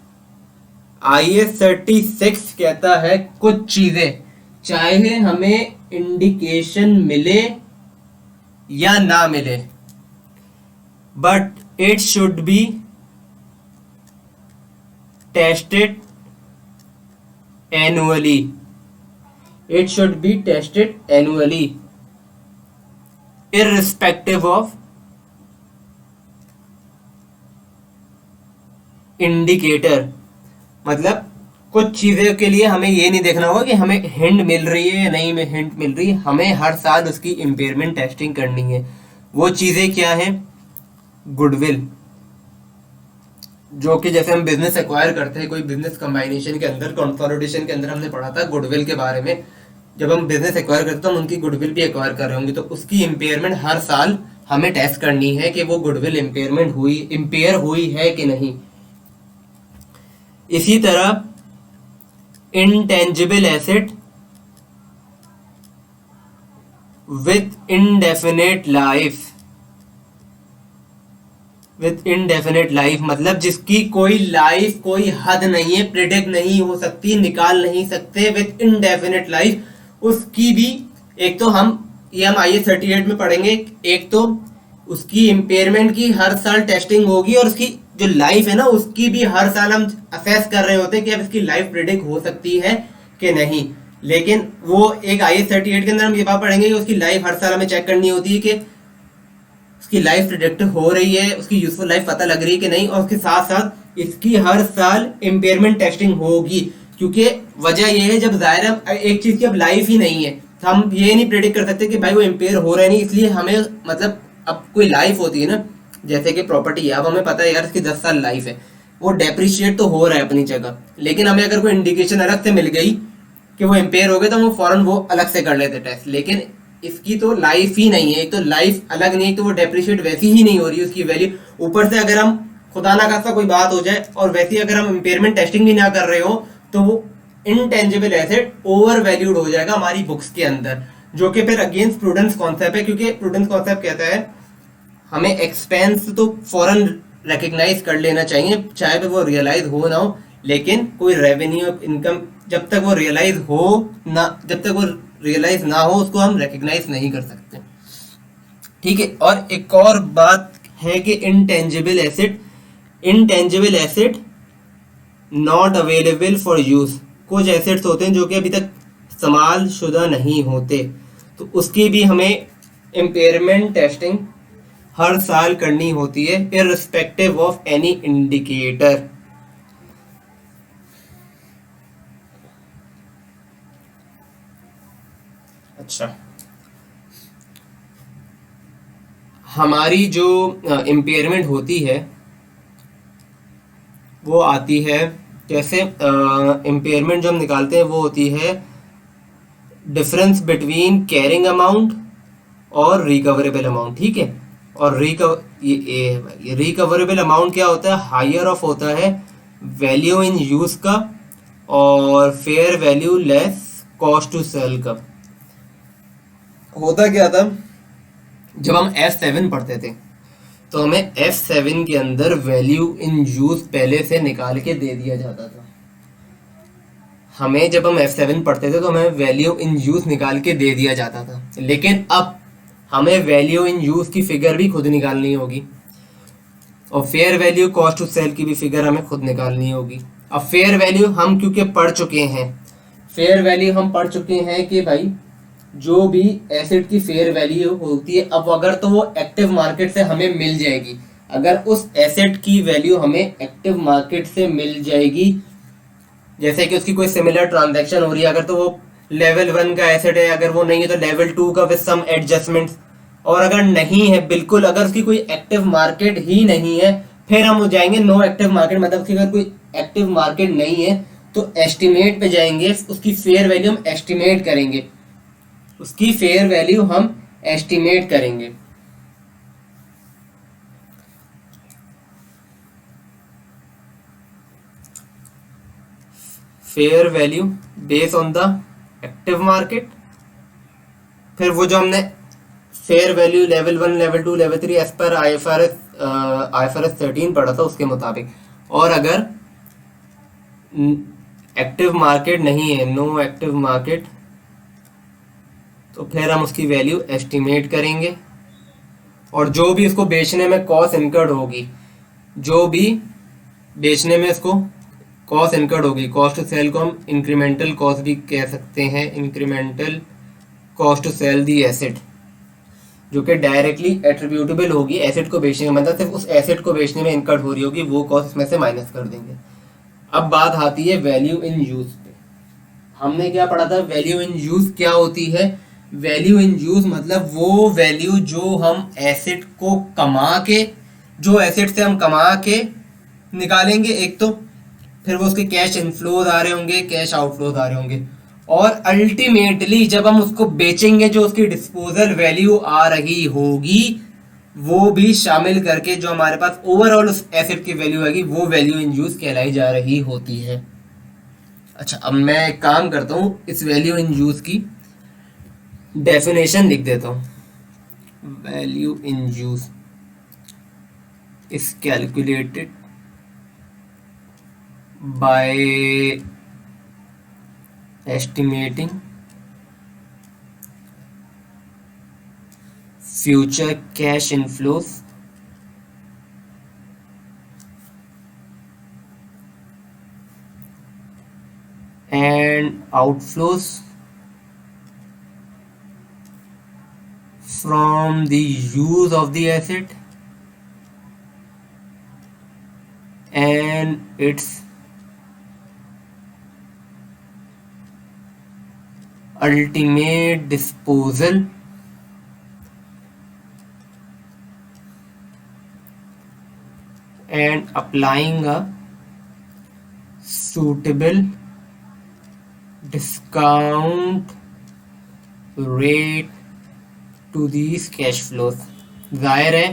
IAS 36 कहता है कुछ चीजें चाहे हमें इंडिकेशन मिले या ना मिले, but it should be tested annually, it should be tested annually irrespective of indicator। मतलब कुछ चीजों के लिए हमें ये नहीं देखना होगा कि हमें हिंट मिल रही है या नहीं में हिंट मिल रही है, हमें हर साल उसकी इम्पेयरमेंट टेस्टिंग करनी है। वो चीजें क्या है, गुडविल, जो कि जैसे हम बिजनेस एक्वायर करते हैं कोई बिजनेस कंबाइनेशन के अंदर, कंसोलिडेशन के अंदर हमने पढ़ा था गुडविल के बारे में। जब हम बिजनेस एक्वायर करते हैं तो हम उनकी गुडविल भी एक्वायर कर रहे होंगे, तो उसकी इम्पेयरमेंट हर साल हमें टेस्ट करनी है कि वो गुडविल इम्पेयर हुई है कि नहीं। इसी तरह intangible asset with indefinite life, मतलब जिसकी कोई लाइफ, कोई हद नहीं है, प्रिडिक्ट नहीं हो सकती, निकाल नहीं सकते, विथ इंडेफिनेट लाइफ, उसकी भी एक तो ये हम IAS 38 में पढ़ेंगे। एक तो उसकी इम्पेयरमेंट की हर साल टेस्टिंग होगी, और उसकी जो लाइफ है ना उसकी भी हर साल हम असेस कर रहे होते हैं कि अब इसकी लाइफ प्रिडिक्ट हो सकती है कि नहीं। लेकिन वो एक IAS 38 के अंदर हम ये बात पढ़ेंगे कि उसकी लाइफ हर साल हमें चेक करनी होती है कि उसकी लाइफ प्रिडिक्ट हो रही है, उसकी यूजफुल लाइफ पता लग रही है कि नहीं, और उसके साथ साथ इसकी हर साल इम्पेयरमेंट टेस्टिंग होगी। क्योंकि वजह यह है, जब जाहिर एक चीज की अब लाइफ ही नहीं है तो हम ये नहीं प्रेडिक्ट कर सकते कि भाई वो इम्पेयर हो रहा है नहीं, इसलिए हमें मतलब अब कोई लाइफ होती है ना, जैसे कि प्रॉपर्टी है, अब हमें पता है यार इसकी 10 साल लाइफ है, वो डेप्रिशिएट तो हो रहा है अपनी जगह, लेकिन हमें अगर कोई इंडिकेशन अलग से मिल गई कि वो इम्पेयर हो गए तो हम फौरन वो अलग से कर लेते टेस्ट। लेकिन इसकी तो लाइफ ही नहीं है, एक तो लाइफ अलग नहीं, तो वो डेप्रिशिएट वैसी ही नहीं हो रही उसकी वैल्यू, ऊपर से अगर हम खुदा ना खास्ता कोई बात हो जाए और वैसी अगर हम इम्पेयरमेंट टेस्टिंग भी ना कर रहे हो तो वो इनटेंजिबल एसेट ओवर वैल्यूड हो जाएगा हमारी बुक्स के अंदर, जो कि फिर अगेंस्ट प्रूडेंस कॉन्सेप्ट है। क्योंकि प्रूडेंस कॉन्सेप्ट कहता है हमें एक्सपेंस तो फौरन रिकग्नाइज कर लेना चाहिए, चाहे फिर वो रियलाइज हो ना हो, लेकिन कोई रेवेन्यू इनकम जब तक वो रियलाइज ना हो उसको हम रिकग्नाइज नहीं कर सकते। ठीक है। और एक और बात है कि intangible asset not available for use, कुछ एसेट्स होते हैं जो कि अभी तक इस्तेमाल शुदा नहीं होते, तो उसकी भी हमें इम्पेयरमेंट टेस्टिंग हर साल करनी होती है इररिस्पेक्टिव ऑफ एनी इंडिकेटर। अच्छा, हमारी जो इम्पेयरमेंट होती है वो आती है जैसे इम्पेयरमेंट जो हम निकालते हैं वो होती है डिफरेंस बिटवीन कैरिंग अमाउंट और रिकवरेबल अमाउंट। ठीक है। और ये रिकवरेबल अमाउंट क्या होता है, हायर ऑफ होता है वैल्यू इन यूज का और fair value less cost to sell का। होता क्या था, जब हम F7 पढ़ते थे तो हमें F7 के अंदर वैल्यू इन यूज पहले से निकाल के दे दिया जाता था। हमें जब हम F7 पढ़ते थे तो हमें वैल्यू इन यूज निकाल के दे दिया जाता था, लेकिन अब हमें वैल्यू इन यूज की फिगर भी खुद निकालनी होगी और fair value cost to sell की भी फिगर हमें खुद निकालनी होगी। अब फेयर वैल्यू हम क्योंकि पढ़ चुके हैं, फेयर वैल्यू हम पढ़ चुके हैं कि भाई जो भी एसेट की फेयर वैल्यू होती है, अब अगर तो वो एक्टिव मार्केट से हमें मिल जाएगी, अगर उस एसेट की वैल्यू हमें एक्टिव मार्केट से मिल जाएगी, जैसे कि उसकी कोई सिमिलर ट्रांजैक्शन हो रही है, अगर तो वो लेवल 1 का एसेट है, अगर वो नहीं है तो लेवल 2 का विद सम एडजस्टमेंट्स, और अगर नहीं है बिल्कुल, अगर उसकी कोई एक्टिव मार्केट ही नहीं है, फिर हम हो जाएंगे नो एक्टिव मार्केट, मतलब कि अगर कोई एक्टिव मार्केट नहीं है तो एस्टिमेट पे जाएंगे, उसकी फेयर वैल्यू हम एस्टिमेट करेंगे, उसकी फेयर वैल्यू हम एस्टिमेट करेंगे। Fair value based on the active market. फिर वो जो हमने fair value level 1 level 2 level 3 as per IFRS 13 पढ़ा था उसके मुताबिक। और अगर एक्टिव मार्केट नहीं है, नो एक्टिव मार्केट, तो फिर हम उसकी वैल्यू एस्टिमेट करेंगे, और जो भी उसको बेचने में कॉस्ट इनकर्ड होगी, जो भी बेचने में इसको कॉस्ट इनकर्ड होगी, कॉस्ट टू सेल को हम इंक्रीमेंटल कॉस्ट भी कह सकते हैं, incremental cost to sell the asset, जो कि डायरेक्टली एट्रीब्यूटेबल होगी एसेट को बेचने में, मतलब सिर्फ उस एसेट को बेचने में इनकर्ड हो रही होगी, वो कॉस्ट इसमें से माइनस कर देंगे। अब बात आती है वैल्यू इन यूज पे। हमने क्या पढ़ा था, वैल्यू इन यूज क्या होती है? वैल्यू इन यूज मतलब वो वैल्यू जो हम एसेट को कमा के, जो एसेट से हम कमा के निकालेंगे एक तो, फिर वो उसके कैश इनफ्लोज आ रहे होंगे, कैश आउटफ्लोज आ रहे होंगे, और अल्टीमेटली जब हम उसको बेचेंगे जो उसकी डिस्पोजल वैल्यू आ रही होगी, वो भी शामिल करके जो हमारे पास ओवरऑल उस एसेट की वैल्यू आएगी, वो वैल्यू इन यूज कहलाई जा रही होती है। अच्छा, अब मैं एक काम करता हूँ, इस वैल्यू इन यूज की डेफिनेशन लिख देता हूँ। Value in use is calculated by estimating future cash inflows and outflows from the use of the asset and its ultimate disposal and applying a suitable discount rate to these cash flows। जाहिर है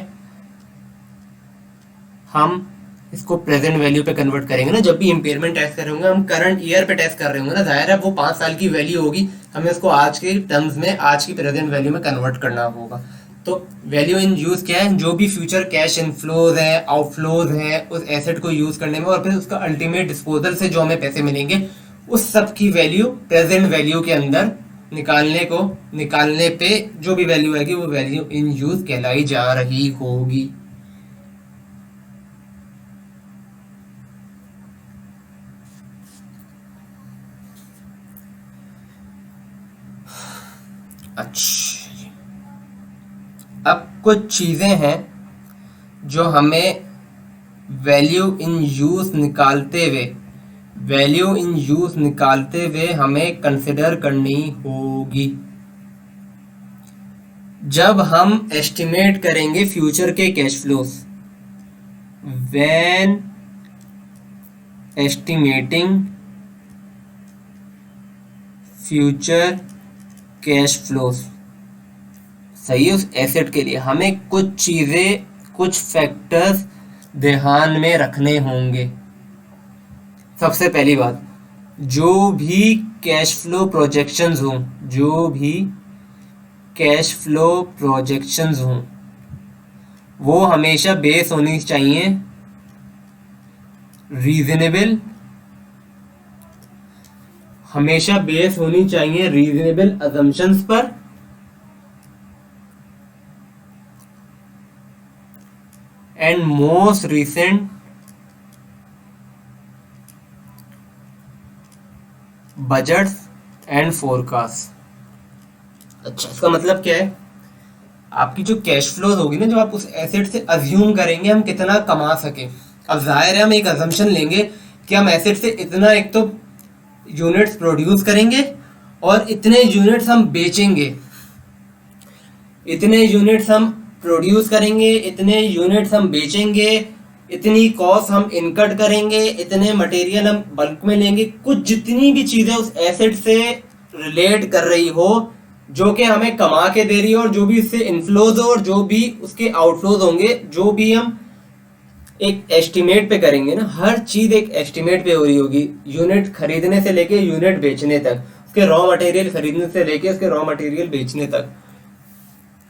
हम इसको present value पे convert करेंगे ना, जब भी impairment test कर रहे होंगे हम करंट ईयर पे टेस्ट कर रहे होंगे ना, जाहिर है वो 5 साल की वैल्यू होगी, हमें उसको आज के टर्म्स में, आज की प्रेजेंट वैल्यू में कन्वर्ट करना होगा। तो वैल्यू इन यूज क्या है? जो भी फ्यूचर कैश इनफ्लोज है, आउटफ्लोज है उस एसेट को यूज करने में, और फिर उसका अल्टीमेट डिस्पोजल से जो हमें पैसे मिलेंगे, उस सब की वैल्यू प्रेजेंट वैल्यू के अंदर निकालने पे जो भी वैल्यू आएगी वो वैल्यू इन यूज कहलाई जा रही होगी। अच्छा, अब कुछ चीजें हैं जो हमें वैल्यू इन यूज निकालते हुए हमें कंसिडर करनी होगी। जब हम एस्टिमेट करेंगे फ्यूचर के cash flows, when estimating future cash flows, सही है, उस एसेट के लिए हमें कुछ चीजें, कुछ फैक्टर्स ध्यान में रखने होंगे। सबसे पहली बात, जो भी कैश फ्लो प्रोजेक्शंस हों वो हमेशा बेस होनी चाहिए रीजनेबल, हमेशा बेस होनी चाहिए रीजनेबल अजम्पशंस पर, and most recent budgets and forecast. अच्छा, इसका मतलब क्या है? आपकी जो कैश फ्लोज होगी ना, जो आप उस एसेट से अज्यूम करेंगे हम कितना कमा सके। अब जाहिर है हम एक अजम्पशन लेंगे कि हम एसेट से इतना, एक तो यूनिट्स प्रोड्यूस करेंगे और इतने यूनिट्स हम बेचेंगे। इतने यूनिट्स हम प्रोड्यूस करेंगे, इतने यूनिट्स हम बेचेंगे, इतनी कॉस्ट हम इनकट करेंगे, इतने मटेरियल हम बल्क में लेंगे, कुछ जितनी भी चीजें उस एसेट से रिलेट कर रही हो, जो कि हमें कमा के दे रही हो, और जो भी इससे इनफ्लोज हो और जो भी उसके आउटफ्लोज होंगे, जो भी हम एक एस्टिमेट पे करेंगे ना, हर चीज एक एस्टिमेट पे हो रही होगी, यूनिट खरीदने से लेके यूनिट बेचने तक, उसके रॉ मटेरियल खरीदने से लेके उसके रॉ मटेरियल बेचने तक।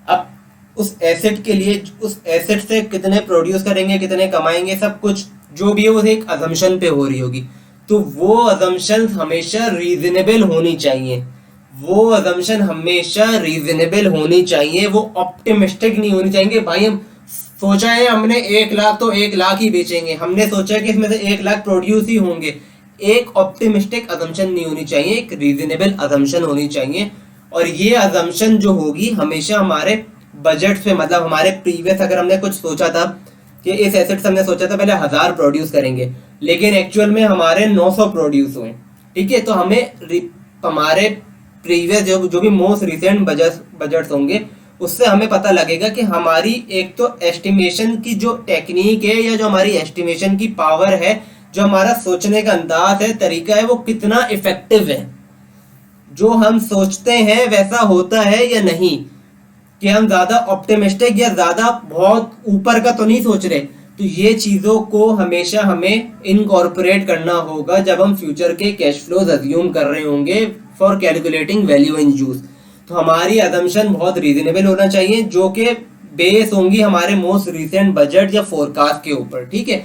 अब उस एसेट के लिए, उस एसेट से कितने प्रोड्यूस करेंगे, कितने कमाएंगे, सब कुछ जो भी है वो एक अजम्पशन पे हो रही होगी। तो वो अजम्पशन हमेशा रीजनेबल होनी चाहिए, वो अजम्पशन हमेशा रीजनेबल होनी चाहिए, वो ऑप्टिमिस्टिक नहीं होनी चाहिए। भाई हम सोचा है हमने 1 लाख तो 1 लाख ही बेचेंगे, हमने सोचा है कि इसमें से 1 लाख प्रोड्यूस ही होंगे। एक ऑप्टिमिस्टिक अजम्पशन नहीं होनी चाहिए, एक रीजनेबल अजम्पशन होनी चाहिए। और ये अजम्पशन जो होगी हमेशा हमारे बजट पे, मतलब हमारे प्रीवियस, अगर हमने कुछ सोचा था कि इस एसेट से हमने सोचा था पहले 1000 प्रोड्यूस करेंगे, लेकिन एक्चुअल में हमारे 900 प्रोड्यूस हुए, ठीक है, तो हमारे प्रीवियस जो भी मोस्ट रिसेंट बजट्स होंगे, उससे हमें पता लगेगा कि हमारी एक तो एस्टिमेशन की जो टेक्निक है, या जो हमारी एस्टिमेशन की पावर है, जो हमारा सोचने का अंदाज है, तरीका है, वो कितना इफेक्टिव है, जो हम सोचते हैं वैसा होता है या नहीं, कि हम ज्यादा ऑप्टिमिस्टिक या ज्यादा बहुत ऊपर का तो नहीं सोच रहे। तो ये चीजों को हमेशा हमें इनकॉर्पोरेट करना होगा जब हम फ्यूचर के कैश फ्लोज अज्यूम कर रहे होंगे for calculating value in use. तो हमारी अजम्पशन बहुत रीजनेबल होना चाहिए, जो कि बेस होंगी हमारे मोस्ट रिसेंट बजट या फोरकास्ट के ऊपर, ठीक है।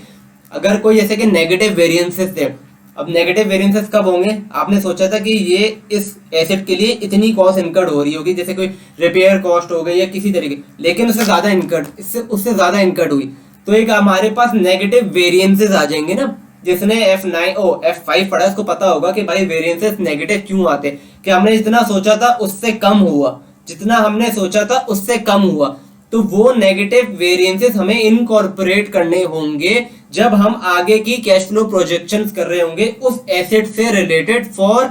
अगर कोई जैसे कि नेगेटिव वेरिएंसेस थे, अब नेगेटिव वेरिएंसेस कब होंगे, आपने सोचा था कि ये इस एसेट के लिए इतनी कॉस्ट इनकट हो रही होगी, जैसे कोई रिपेयर कॉस्ट हो गई या किसी तरीके, लेकिन उससे ज्यादा इनकट, उससे ज्यादा इनकट हुई, तो एक हमारे पास नेगेटिव वेरिएंसेस आ जाएंगे ना। जिसने F5 पढ़ा उसको पता होगा कि भाई वेरिएंसेस नेगेटिव क्यों आते, कि हमने जितना सोचा था उससे कम हुआ, जितना हमने सोचा था उससे कम हुआ। तो वो नेगेटिव वेरिएंसेस हमें इनकॉर्पोरेट करने होंगे जब हम आगे की कैश फ्लो प्रोजेक्शंस कर रहे होंगे उस एसेट से related, for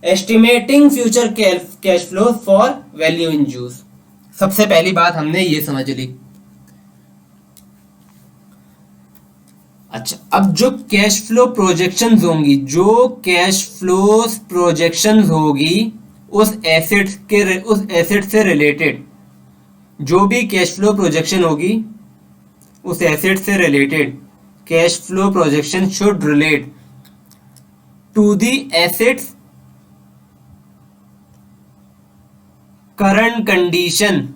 estimating future cash flow for value in use. सबसे पहली बात हमने ये समझ ली। अच्छा, अब जो कैश फ्लो प्रोजेक्शंस होंगी, जो कैश फ्लो प्रोजेक्शंस होगी उस एसेट से रिलेटेड, जो भी कैश फ्लो प्रोजेक्शन होगी उस एसेट से related, cash flow projection should relate to the asset's current condition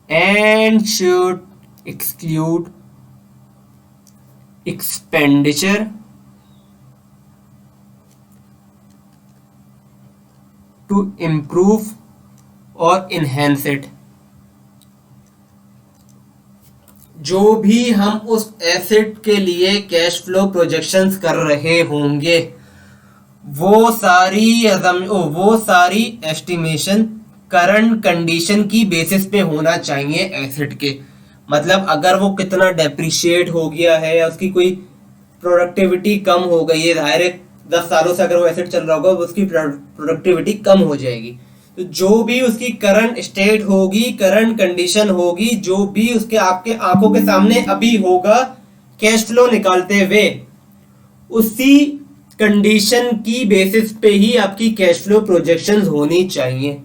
and should exclude expenditure to improve or enhance it। जो भी हम उस एसेट के लिए कैश फ्लो प्रोजेक्शंस कर रहे होंगे, वो सारी एस्टिमेशन करंट कंडीशन की बेसिस पे होना चाहिए एसेट के। मतलब अगर वो कितना डेप्रिशिएट हो गया है या उसकी कोई प्रोडक्टिविटी कम हो गई है, जाहिर है 10 सालों से अगर वो एसेट चल रहा होगा उसकी प्रोडक्टिविटी कम हो जाएगी। तो जो भी उसकी करंट स्टेट होगी, करंट कंडीशन होगी, जो भी उसके आपके आंखों के सामने अभी होगा कैश फ्लो निकालते हुए, उसी कंडीशन की बेसिस पे ही आपकी कैश फ्लो प्रोजेक्शंस होनी चाहिए।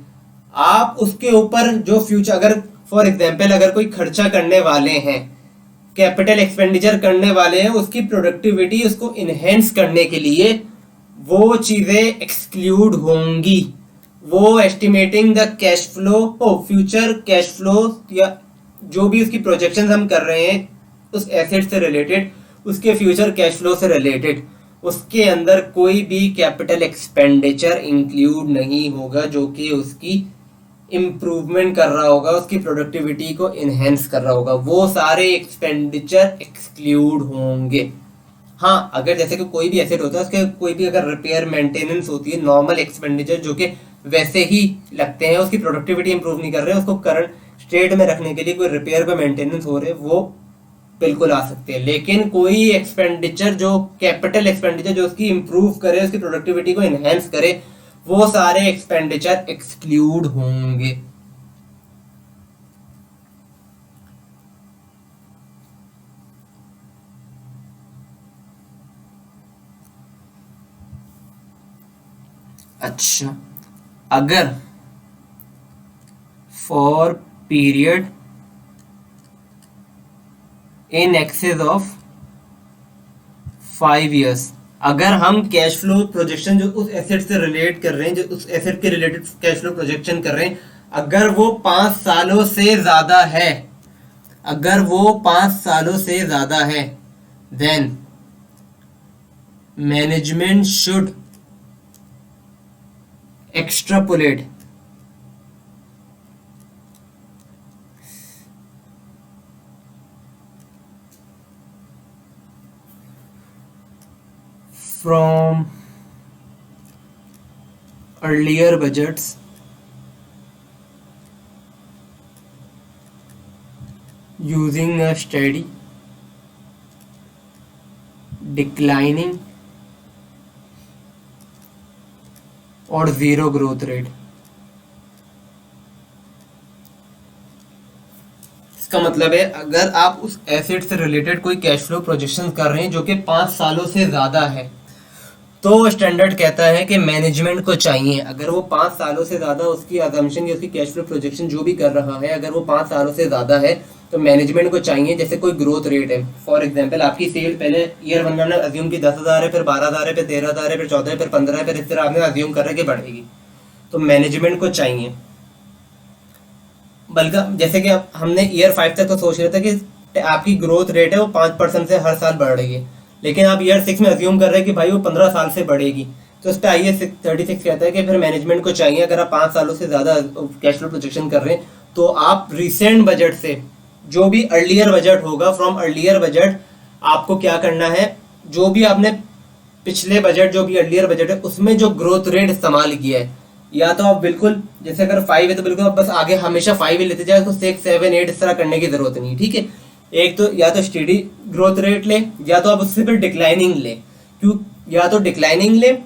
आप उसके ऊपर जो फ्यूचर, अगर फॉर एग्जांपल अगर कोई खर्चा करने वाले हैं, कैपिटल एक्सपेंडिचर करने वाले हैं, उसकी प्रोडक्टिविटी उसको इनहेंस करने के लिए वो चीजें एक्सक्लूड होंगी। वो estimating the cash flow, future cash flow, या जो भी उसकी प्रोजेक्शंस हम कर रहे हैं उस एसेट से रिलेटेड, उसके फ्यूचर कैश फ्लो से रिलेटेड, उसके अंदर कोई भी कैपिटल एक्सपेंडिचर इंक्लूड नहीं होगा जो कि उसकी इम्प्रूवमेंट कर रहा होगा, उसकी प्रोडक्टिविटी को इनहेंस कर रहा होगा। वो सारे एक्सपेंडिचर एक्सक्लूड होंगे। हाँ, अगर जैसे कि कोई भी एसेट होता है उसके कोई भी अगर रिपेयर मेंटेनेंस होती है, नॉर्मल एक्सपेंडिचर जो कि वैसे ही लगते हैं, उसकी प्रोडक्टिविटी इंप्रूव नहीं कर रहे हैं, उसको करंट स्टेट में रखने के लिए कोई रिपेयर का मेंटेनेंस हो रहे हैं, वो बिल्कुल आ सकते हैं। लेकिन कोई एक्सपेंडिचर जो कैपिटल एक्सपेंडिचर जो उसकी इंप्रूव करे, उसकी प्रोडक्टिविटी को इनहेंस करे, वो सारे एक्सपेंडिचर एक्सक्लूड होंगे। अच्छा, अगर for period in excess of 5 years, अगर हम कैश फ्लो प्रोजेक्शन जो उस एसेट से रिलेट कर रहे हैं, जो उस एसेट के रिलेटेड कैश फ्लो प्रोजेक्शन कर रहे हैं, अगर वो 5 सालों से ज्यादा है, अगर वो 5 सालों से ज्यादा है, then management should extrapolate from earlier budgets using a steady declining और जीरो ग्रोथ रेट। इसका मतलब है अगर आप उस एसेट से रिलेटेड कोई कैश फ्लो प्रोजेक्शन कर रहे हैं जो कि 5 सालों से ज्यादा है, तो स्टैंडर्ड कहता है कि मैनेजमेंट को चाहिए, अगर वो 5 सालों से ज्यादा उसकी अजम्पशन या उसकी कैश फ्लो प्रोजेक्शन जो भी कर रहा है, अगर वो 5 सालों से ज्यादा है, तो मैनेजमेंट को चाहिए जैसे कोई ग्रोथ रेट है। फॉर एग्जांपल आपकी सेल पहले ईयर 1 में हमने अज्यूम की 10,000 है, फिर 12,000 है, फिर 13,000 है, फिर 14 है, फिर 15 है, फिर इस तरह आपने अज्यूम कर रहा है कि बढ़ेगी, तो मैनेजमेंट को चाहिए। बल्कि जैसे कि अब हमने ईयर 5 तक तो सोच रहे थे कि आपकी ग्रोथ रेट है वो 5% से हर साल बढ़ रही है, लेकिन आप ईयर 6 में अज्यूम कर रहे हैं कि भाई वो 15 साल से बढ़ेगी, तो इस पर आइए 36 कहता है कि फिर मैनेजमेंट को चाहिए, अगर आप 5 सालों से ज़्यादा कैश फ्लो प्रोजेक्शन कर रहे हैं, तो आप रिसेंट बजट से जो भी अर्लियर बजट होगा, फ्रॉम अर्लियर बजट आपको क्या करना है, जो भी आपने पिछले बजट जो भी अर्लियर बजट है उसमें जो ग्रोथ रेट इस्तेमाल किया है, या तो आप बिल्कुल जैसे अगर 5 है तो बिल्कुल आप बस आगे हमेशा 5 ही लेते जाए, उसको 6, 7, 8 इस तरह करने की जरूरत नहीं, ठीक है। एक तो या तो स्टेडी ग्रोथ रेट ले, या तो आप उससे फिर डिक्लाइनिंग ले, क्यों, या तो डिक्लाइनिंग ले,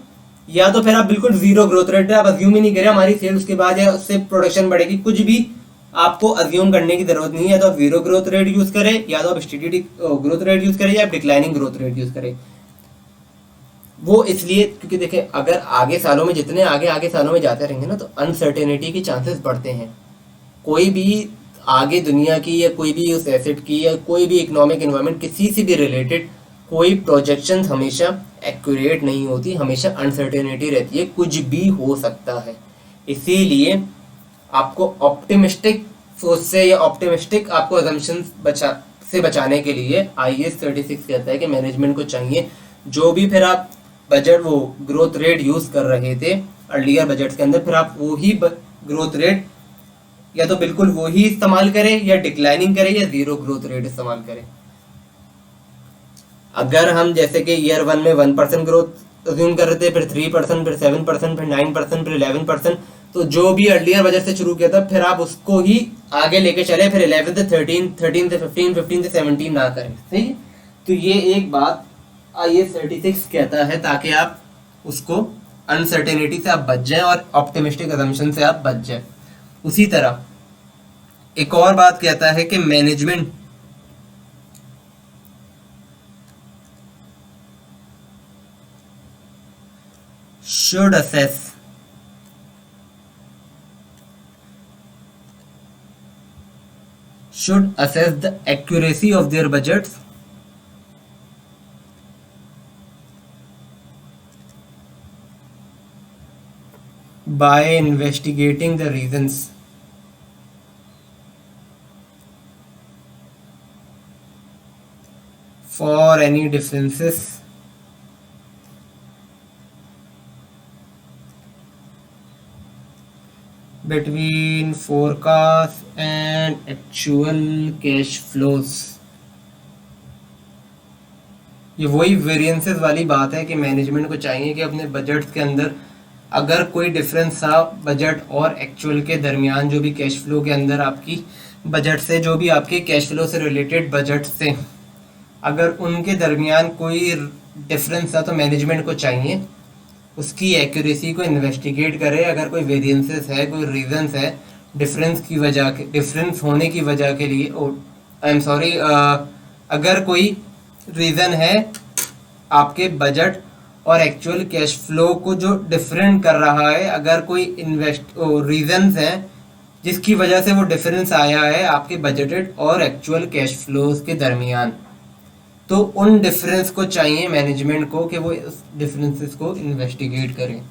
या तो फिर आप बिल्कुल जीरो ग्रोथ रेट ले, आप अज्यूम ही नहीं करें हमारी सेल उसके बाद या उससे प्रोडक्शन बढ़ेगी, कुछ भी आपको अज्यूम करने की जरूरत नहीं है, या तो आप जीरो ग्रोथ रेट यूज करें, या तो आप स्टेडी ग्रोथ रेट यूज करें, या आप डिक्लाइनिंग ग्रोथ रेट यूज करें। वो इसलिए क्योंकि देखें अगर आगे सालों में जितने आगे सालों में जाते रहेंगे ना, तो अनसर्टेनिटी के चांसेस बढ़ते हैं। कोई भी आगे दुनिया की या कोई भी उस एसेट की या कोई भी इकोनॉमिक एनवायरनमेंट किसी से भी रिलेटेड कोई प्रोजेक्शन हमेशा एक्यूरेट नहीं होती, हमेशा अनसर्टेनिटी रहती है, कुछ भी हो सकता है। इसीलिए आपको ऑप्टिमिस्टिक सोच से या ऑप्टिमिस्टिक आपको अजम्पशन बचाने के लिए IAS 36 कहता है कि मैनेजमेंट को चाहिए जो भी फिर आप बजट वो ग्रोथ रेट यूज कर रहे थे अर्लियर बजट के अंदर, फिर आप वही ग्रोथ रेट या तो बिल्कुल वही इस्तेमाल करें, या डिक्लाइनिंग करें, या जीरो ग्रोथ रेट इस्तेमाल करें। अगर हम जैसे कि ईयर 1 में 1% ग्रोथ अज्यूम कर रहे थे, फिर 3%, फिर 7%, फिर 9%, फिर 11%, तो जो भी अर्लियर बजट से शुरू किया था फिर आप उसको ही आगे लेके चले, फिर 11 से 13, 13 से 15, 15 से 17 ना करें, सही है। तो ये एक बात IAS 36 कहता है, ताकि आप उसको अनसर्टेनिटी से आप बच जाएं और ऑप्टिमिस्टिक अजम्पशन से आप बच जाएं। उसी तरह एक और बात कहता है कि management should assess the accuracy of their budgets by investigating the reasons for any differences between forecast and actual cash flows। ये वही वेरिएंसेस वाली बात है कि मैनेजमेंट को चाहिए कि अपने बजट के अंदर अगर कोई डिफरेंस था बजट और एक्चुअल के दरमियान, जो भी कैश फ्लो के अंदर आपकी बजट से जो भी आपके कैश फ्लो से रिलेटेड बजट से अगर उनके दरमियान कोई डिफरेंस था, तो मैनेजमेंट को चाहिए उसकी एक्यूरेसी को इन्वेस्टिगेट करे, अगर कोई वेरिएंसेस है, कोई रीजंस है डिफरेंस होने की वजह के लिए, आई एम सॉरी, अगर कोई रीज़न है आपके बजट और एक्चुअल कैश फ्लो को जो डिफरेंट कर रहा है, अगर कोई रीजंस है जिसकी वजह से वो डिफरेंस आया है आपके बजटेड और एक्चुअल कैश फ्लोज के दरमियान, तो उन डिफरेंस को चाहिए मैनेजमेंट को कि वो उस डिफरेंसेस को इन्वेस्टिगेट करें।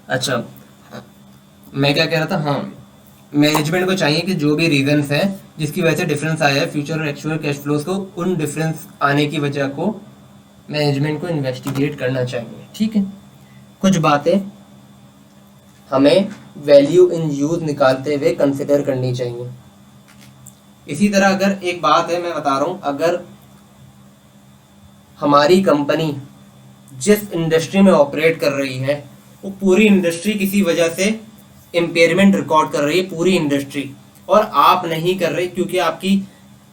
अच्छा, मैं क्या कह रहा था, हाँ, मैनेजमेंट को चाहिए कि जो भी रीजंस है जिसकी वजह से डिफरेंस आया है फ्यूचर और एक्चुअल कैश फ्लोज को, उन डिफरेंस आने की वजह को मैनेजमेंट को इन्वेस्टिगेट करना चाहिए। ठीक है, कुछ बातें हमें वैल्यू इन यूज निकालते हुए कंसिडर करनी चाहिए। इसी तरह अगर एक बात है, मैं बता रहा हूँ, अगर हमारी कंपनी जिस इंडस्ट्री में ऑपरेट कर रही है वो पूरी इंडस्ट्री किसी वजह से इम्पेयरमेंट रिकॉर्ड कर रही है, पूरी इंडस्ट्री, और आप नहीं कर रहे क्योंकि आपकी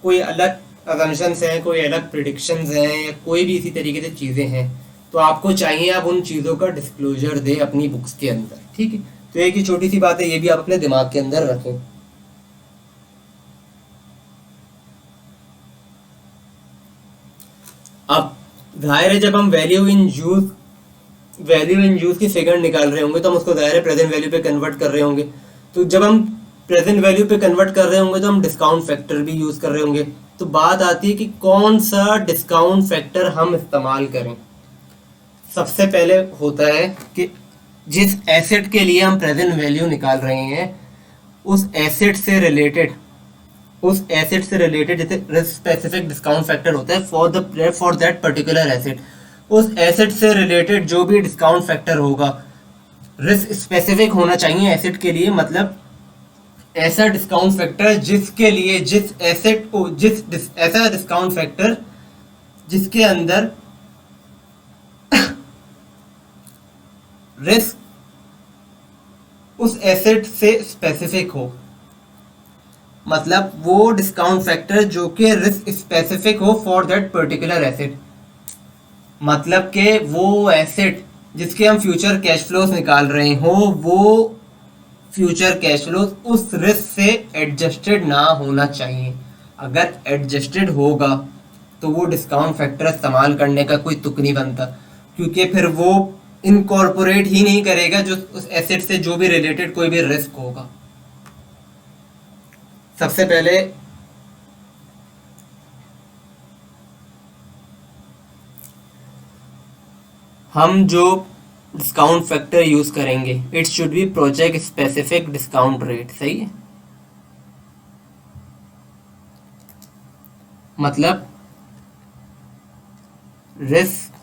कोई अलग अजम्पशंस हैं, कोई अलग प्रिडिक्शंस हैं, या कोई भी इसी तरीके से चीज़ें हैं, तो आपको चाहिए आप उन चीज़ों का डिस्क्लोजर दें अपनी बुक्स के अंदर। ठीक है, तो एक ही छोटी सी बात है, ये भी आप अपने दिमाग के अंदर रखें। अब जाहिर है जब हम वैल्यू इन यूज की फिगर निकाल रहे होंगे तो हम उसको जाहिर है प्रेजेंट वैल्यू पे कन्वर्ट कर रहे होंगे। तो जब हम प्रेजेंट वैल्यू पे कन्वर्ट कर रहे होंगे तो हम डिस्काउंट फैक्टर भी यूज कर रहे होंगे। तो बात आती है कि कौन सा डिस्काउंट फैक्टर हम इस्तेमाल करें। सबसे पहले होता है कि जिस एसेट के लिए हम प्रेजेंट वैल्यू निकाल रहे हैं उस एसेट से रिलेटेड जैसे रिस्क स्पेसिफिक डिस्काउंट फैक्टर होता है फॉर दैट पर्टिकुलर एसेट, उस एसेट से रिलेटेड जो भी डिस्काउंट फैक्टर होगा रिस्क स्पेसिफिक होना चाहिए एसेट के लिए। मतलब ऐसा डिस्काउंट फैक्टर जिसके लिए ऐसा डिस्काउंट फैक्टर जिसके अंदर रिस्क उस एसेट से स्पेसिफिक हो। मतलब वो डिस्काउंट फैक्टर जो कि रिस्क स्पेसिफिक हो फॉर दैट पर्टिकुलर एसेट। मतलब कि वो एसेट जिसके हम फ्यूचर कैश फ्लोज निकाल रहे हो वो फ्यूचर कैश फ्लोज उस रिस्क से एडजस्टेड ना होना चाहिए। अगर एडजस्टेड होगा तो वो डिस्काउंट फैक्टर इस्तेमाल करने का कोई तुक नहीं बनता, क्योंकि फिर वो इनकॉर्पोरेट ही नहीं करेगा जो उस एसेट से जो भी रिलेटेड कोई भी रिस्क होगा। सबसे पहले हम जो डिस्काउंट फैक्टर यूज करेंगे it should be project specific discount rate. सही है, मतलब risk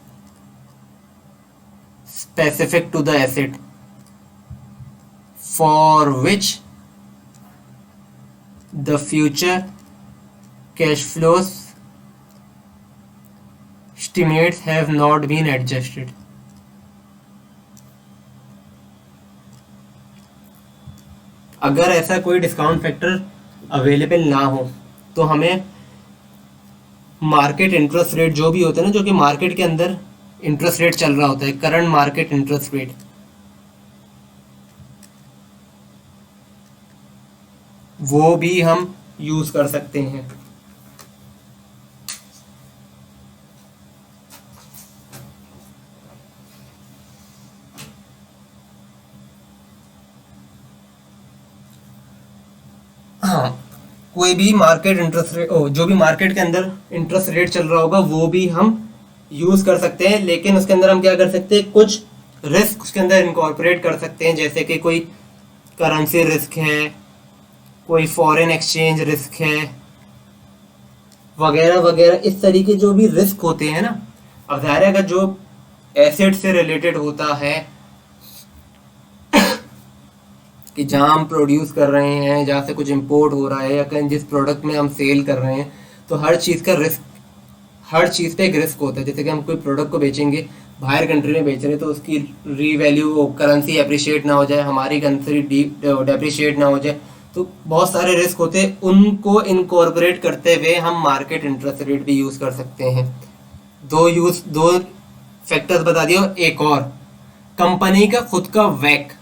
specific to the asset for which the future cash flows estimates have not been adjusted। अगर ऐसा कोई डिस्काउंट फैक्टर अवेलेबल ना हो तो हमें मार्केट इंटरेस्ट रेट जो भी होता है ना, जो कि मार्केट के अंदर इंटरेस्ट रेट चल रहा होता है, करंट मार्केट इंटरेस्ट रेट, वो भी हम यूज कर सकते हैं। हाँ, कोई भी मार्केट इंटरेस्ट रेट जो भी मार्केट के अंदर इंटरेस्ट रेट चल रहा होगा वो भी हम यूज कर सकते हैं, लेकिन उसके अंदर हम क्या कर सकते हैं, कुछ रिस्क उसके अंदर इनकॉर्पोरेट कर सकते हैं, जैसे कि कोई करेंसी रिस्क है, कोई फॉरेन एक्सचेंज रिस्क है, वगैरह वगैरह। इस तरीके जो भी रिस्क होते हैं ना, अब ज़ाहिर है अगर जो एसेट से रिलेटेड होता है कि जहाँ हम प्रोड्यूस कर रहे हैं, जहाँ से कुछ इंपोर्ट हो रहा है, या कहीं जिस प्रोडक्ट में हम सेल कर रहे हैं, तो हर चीज़ का रिस्क, हर चीज़ पे एक रिस्क होता है। जैसे कि हम कोई प्रोडक्ट को बेचेंगे, बाहर कंट्री में बेच रहे हैं, तो उसकी रीवैल्यू करेंसी अप्रिशिएट ना हो जाए, हमारी करेंसी डेप्रिशिएट ना हो जाए, तो बहुत सारे रिस्क होते हैं। उनको इनकॉर्पोरेट करते हुए हम मार्केट इंटरेस्ट रेट भी यूज़ कर सकते हैं। दो फैक्टर्स बता दिए, और एक और कंपनी का खुद का वैक।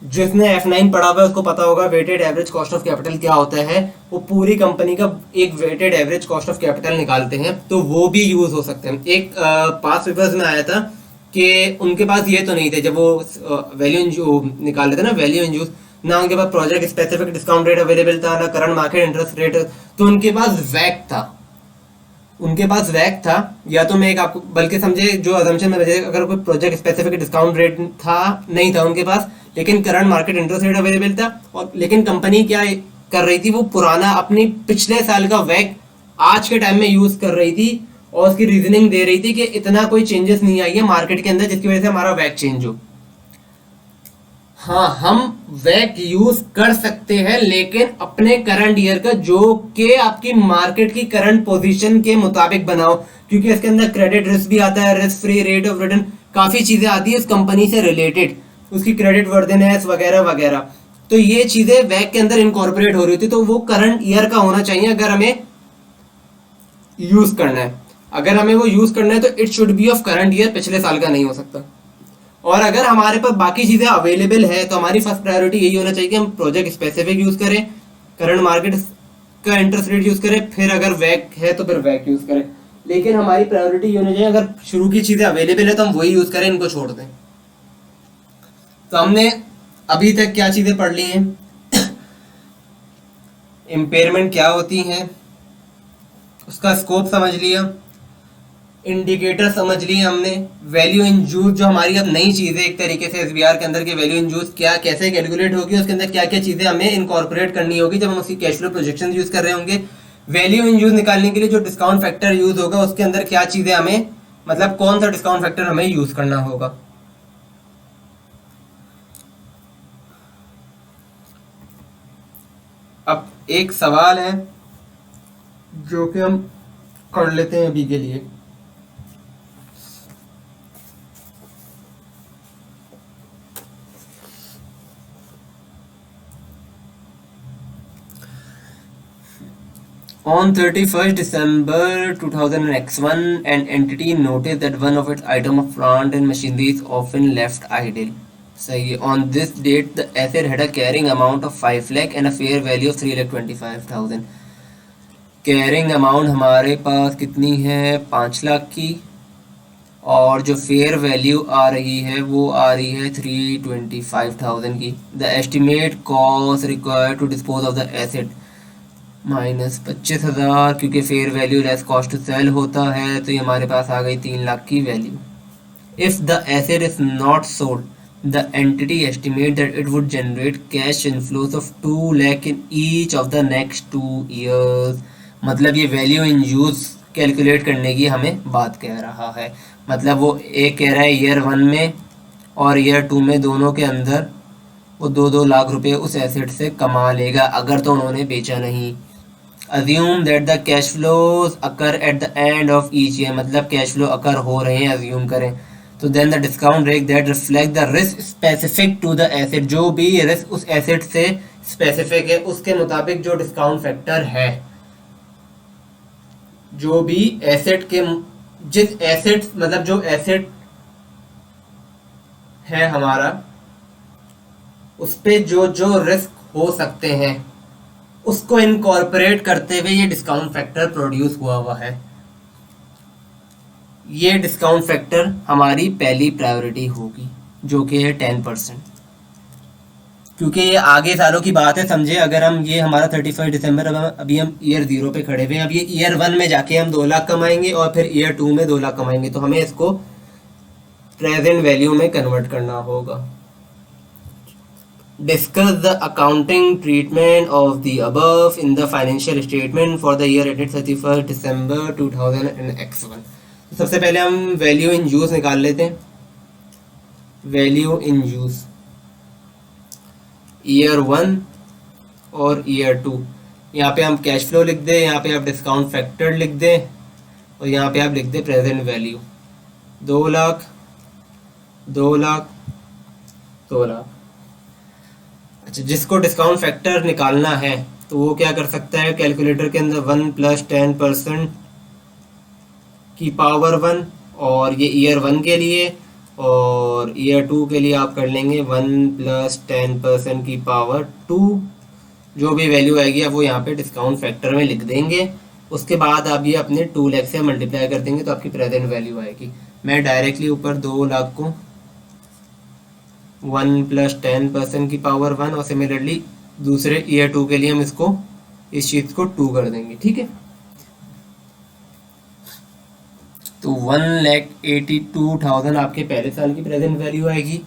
जिसने F9 पढ़ा हुआ है उसको पता होगा weighted average cost of capital क्या होता है। वो पूरी कंपनी का एक weighted average cost of capital निकालते हैं, तो वो भी यूज हो सकते हैं। एक पास पेपर्स में आया था कि उनके पास ये तो नहीं थे, जब वो वैल्यू इन निकाल रहे थे ना, वैल्यू इन यूज, ना उनके पास project specific discount rate available था, ना करंट मार्केट इंटरेस्ट रेट, तो उनके पास वैक था। उनके पास वैक था, या तो मैं एक आपको बल्कि समझे जो अजम्पशन में बचे, अगर कोई प्रोजेक्ट स्पेसिफिक डिस्काउंट रेट था, नहीं था उनके पास, लेकिन current market interest rate available था। और लेकिन कंपनी क्या कर रही थी, वो पुराना अपनी पिछले साल का वैक आज के टाइम में यूज कर रही थी, और उसकी रीजनिंग दे रही थी कि इतना कोई चेंजेस नहीं आई है मार्केट के अंदर जिसकी वजह से हमारा वैक चेंज हो। हाँ, हम वैक यूज कर सकते हैं, लेकिन अपने करंट ईयर का, जो कि आपकी मार्केट की करंट पोजीशन के मुताबिक बनाओ, क्योंकि इसके अंदर क्रेडिट रिस्क भी आता है, risk free rate of return, काफी चीजें आती है उस कंपनी से रिलेटेड, उसकी क्रेडिट वर्दिनेस वगैरह वगैरह। तो ये चीजें वैक के अंदर इनकॉर्पोरेट हो रही होती, तो वो करंट ईयर का होना चाहिए अगर हमें यूज करना है। अगर हमें वो यूज करना है तो it should B of current year, पिछले साल का नहीं हो सकता। और अगर हमारे पास बाकी चीजें अवेलेबल है, तो हमारी फर्स्ट प्रायोरिटी यही होना चाहिए कि हम प्रोजेक्ट स्पेसिफिक यूज करें, करंट मार्केट का इंटरेस्ट रेट यूज करें, फिर अगर वैक है तो फिर वैक यूज करें। लेकिन हमारी प्रायोरिटी ये होनी चाहिए, अगर शुरू की चीजें अवेलेबल है तो हम वही यूज करें, इनको छोड़ दें। तो हमने अभी तक क्या चीजें पढ़ ली हैं? इम्पेयरमेंट क्या होती हैं, उसका स्कोप समझ लिया, इंडिकेटर समझ लिए हमने, वैल्यू इन यूज जो हमारी अब नई चीज़ है एक तरीके से एसबीआर के अंदर के वैल्यू इन यूज क्या कैसे कैलकुलेट होगी, उसके अंदर क्या क्या चीज़ें हमें इनकॉर्पोरेट करनी होगी जब हम उसकी कैश फ्लो प्रोजेक्शन यूज कर रहे होंगे। वैल्यू इन यूज निकालने के लिए जो डिस्काउंट फैक्टर यूज होगा, उसके अंदर क्या चीज़ें हमें, मतलब कौन सा डिस्काउंट फैक्टर हमें यूज करना होगा। अब एक सवाल है जो कि हम कर लेते हैं अभी के लिए। On 31st December 2001, an entity noticed that one of its items of plant and machinery is often left idle. सही है। On this date, the asset had a carrying amount of 5 lakh and a fair value of 3,25,000. Carrying amount हमारे पास कितनी है, 5 लाख की, और जो fair value आ रही है वो आ रही है 325,000 की। The estimate cost required to dispose of the asset minus 25,000, क्योंकि fair value less cost to sell होता है, तो ये हमारे पास आ गई 3 लाख की value. If the asset is not sold, the entity estimate that it would generate cash inflows of 2 lakh in each of the next 2 years. मतलब ये वैल्यू इन यूज कैलकुलेट करने की हमें बात कह रहा है। मतलब वो एक कह रहा है ईयर 1 में और ईयर 2 में दोनों के अंदर वो 2-2 लाख रुपए उस एसेट से कमा लेगा, अगर तो उन्होंने बेचा नहीं। Assume that the cash flows occur at the end of each year, मतलब कैश फ्लो अकर हो रहे हैं, अज्यूम करें, तो then the discount rate that reflect the risk specific to the asset, जो भी रिस्क उस एसेट से स्पेसिफिक है उसके मुताबिक जो डिस्काउंट फैक्टर है, जो भी एसेट के, जिस एसेट मतलब जो एसेट है हमारा, उस पे जो जो रिस्क हो सकते हैं उसको इनकॉर्पोरेट करते हुए ये डिस्काउंट फैक्टर प्रोड्यूस हुआ है। ये डिस्काउंट फैक्टर हमारी पहली प्रायोरिटी होगी, जो कि है 10%, क्योंकि ये आगे सालों की बात है। समझे, अगर हम ये हमारा 31 दिसंबर, अभी हम ईयर 0 पे खड़े हुए हैं, अब ये ईयर 1 में जाके हम 2 लाख कमाएंगे और फिर ईयर 2 में 2 लाख कमाएंगे, तो हमें इसको प्रेजेंट वैल्यू में कन्वर्ट करना होगा। Discuss the accounting treatment of the above in the financial statement for the year ended 31 दिसंबर 2001। सबसे पहले हम वैल्यू इन यूज निकाल लेते हैं। वैल्यू इन यूज ईयर 1 और ईयर 2। यहाँ पे हम कैश फ्लो लिख दें, यहाँ पे आप डिस्काउंट फैक्टर लिख दें और यहाँ पे आप लिख दें प्रेजेंट वैल्यू 2 लाख 2 लाख 2 लाख। अच्छा, जिसको डिस्काउंट फैक्टर निकालना है तो वो क्या कर सकता है, कैलकुलेटर के अंदर 1 + 10% की पावर 1, और ये ईयर 1 के लिए, और ईयर 2 के लिए आप कर लेंगे 1 + 10% की पावर 2। जो भी वैल्यू आएगी आप वो यहाँ पे डिस्काउंट फैक्टर में लिख देंगे। उसके बाद आप ये अपने 2 लाख से मल्टीप्लाई कर देंगे तो आपकी प्रेजेंट वैल्यू आएगी। मैं डायरेक्टली ऊपर 2 लाख को 1 + 10% की पावर 1, और सिमिलरली दूसरे ईयर 2 के लिए हम इसको इस चीज़ को 2 कर देंगे। ठीक है, तो 1,82,000 आपके पहले साल की प्रेजेंट वैल्यू आएगी,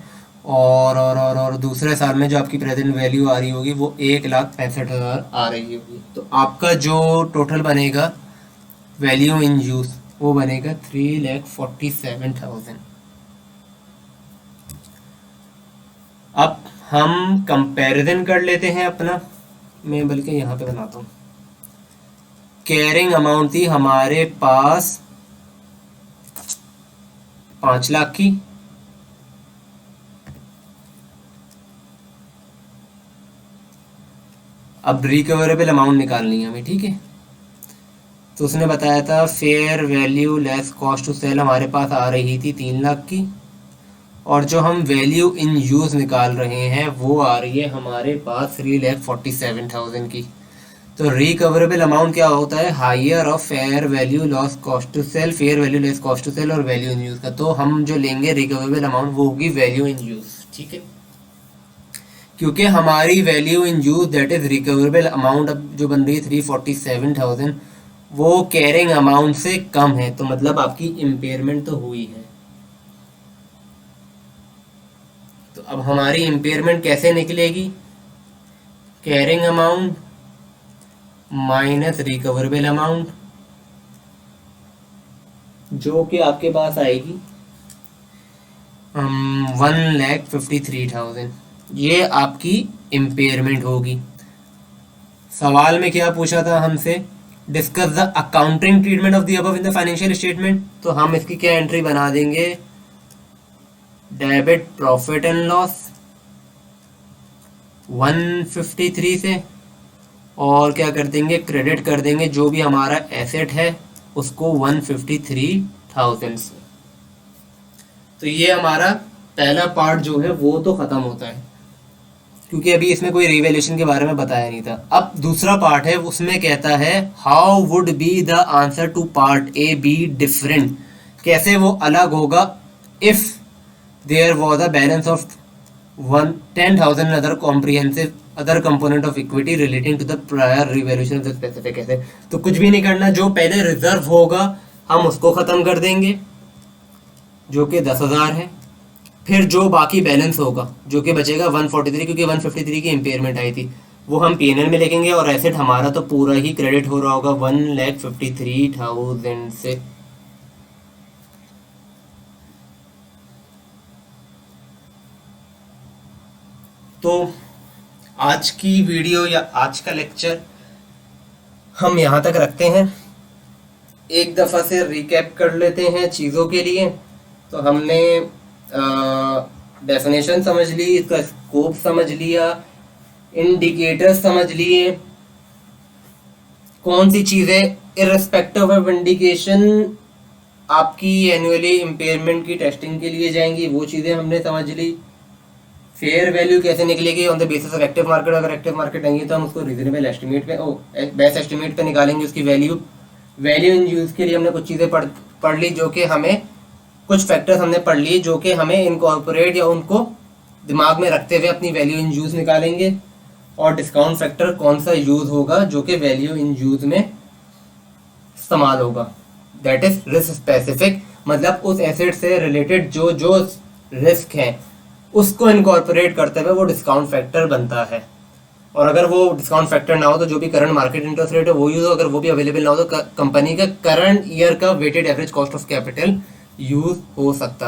और दूसरे साल में जो आपकी प्रेजेंट वैल्यू आ रही होगी वो 1,65,000 आ रही होगी। तो आपका जो टोटल बनेगा वैल्यू इन यूज वो बनेगा 3,47,000। अब हम कंपैरिजन कर लेते हैं अपना, मैं बल्कि यहाँ पे बनाता हूँ। कैरिंग अमाउंट थी हमारे पास 5 लाख की, अब रिकवरेबल अमाउंट निकालनी है हमें। ठीक है, तो उसने बताया था fair value less cost to sell हमारे पास आ रही थी 3 लाख की, और जो हम वैल्यू इन यूज निकाल रहे हैं वो आ रही है हमारे पास 3,47,000 की। तो रिकवरेबल अमाउंट क्या होता है, higher of fair value loss cost to sell, fair value less cost to sell और वैल्यू इन यूज का। तो हम जो लेंगे रिकवरेबल अमाउंट वो होगी वैल्यू इन यूज। ठीक है, क्योंकि हमारी value in use that is recoverable amount अब जो बन रही है 347,000 वो कैरिंग अमाउंट से कम है, तो मतलब आपकी इम्पेयरमेंट तो हुई है। तो अब हमारी इम्पेयरमेंट कैसे निकलेगी, carrying amount minus recoverable amount, जो कि आपके पास आएगी 1,53,000। ये आपकी इम्पेयरमेंट होगी। सवाल में क्या पूछा था हमसे, discuss the accounting treatment of the above in the financial statement. तो हम इसकी क्या एंट्री बना देंगे, डेबिट प्रॉफिट एंड लॉस 153 से, और क्या कर देंगे, क्रेडिट कर देंगे जो भी हमारा एसेट है उसको 153,000 से। तो ये हमारा पहला पार्ट जो है वो तो खत्म होता है, क्योंकि अभी इसमें कोई रिवैल्यूएशन के बारे में बताया नहीं था। अब दूसरा पार्ट है, उसमें कहता है how would be the answer to part A B different, कैसे वो अलग होगा if there was a balance of 10,000 other comprehensive other component of equity relating to the prior revaluation of the specific asset. तो कुछ भी नहीं करना, जो पहले रिजर्व होगा हम उसको खत्म कर देंगे जो कि 10,000 है, फिर जो बाकी बैलेंस होगा जो कि बचेगा 143, क्योंकि 153 की इम्पेयरमेंट आई थी, वो हम पीएनएल में लिखेंगे, और एसेट हमारा तो पूरा ही क्रेडिट हो रहा होगा 1,53,000 से। तो आज की वीडियो या आज का लेक्चर हम यहाँ तक रखते हैं। एक दफ़ा से रिकैप कर लेते हैं चीज़ों के लिए। तो हमने डेफिनेशन समझ ली, इसका स्कोप समझ लिया, इंडिकेटर समझ लिए, कौन सी चीज़ें इररिस्पेक्टिव ऑफ इंडिकेशन आपकी एनुअली इम्पेयरमेंट की टेस्टिंग के लिए जाएंगी, वो चीज़ें हमने समझ ली। फेयर वैल्यू कैसे निकलेगी on the basis of active market, अगर एक्टिव मार्केट नहीं है तो हम उसको रीजनेबल एस्टिमेट पे बेस्ट एस्टिमेट पे निकालेंगे उसकी वैल्यू। वैल्यू इन यूज के लिए हमने कुछ चीज़ें पढ़ ली, जो कि हमें कुछ फैक्टर्स हमने पढ़ लिए जो कि हमें इनकॉर्पोरेट या उनको दिमाग में रखते हुए अपनी वैल्यू इन यूज निकालेंगे। और डिस्काउंट फैक्टर कौन सा यूज होगा जो कि वैल्यू इन यूज में इस्तेमाल होगा, दैट इज रिस्क स्पेसिफिक, मतलब उस एसेट से रिलेटेड जो जो रिस्क है उसको इनकॉर्पोरेट करते हुए वो डिस्काउंट फैक्टर बनता है। और अगर वो डिस्काउंट फैक्टर ना हो तो जो भी करंट मार्केट इंटरेस्ट रेट है वो यूज हो, अगर वो भी अवेलेबल ना हो तो कंपनी का करंट ईयर का weighted average cost of capital use हो सकता है।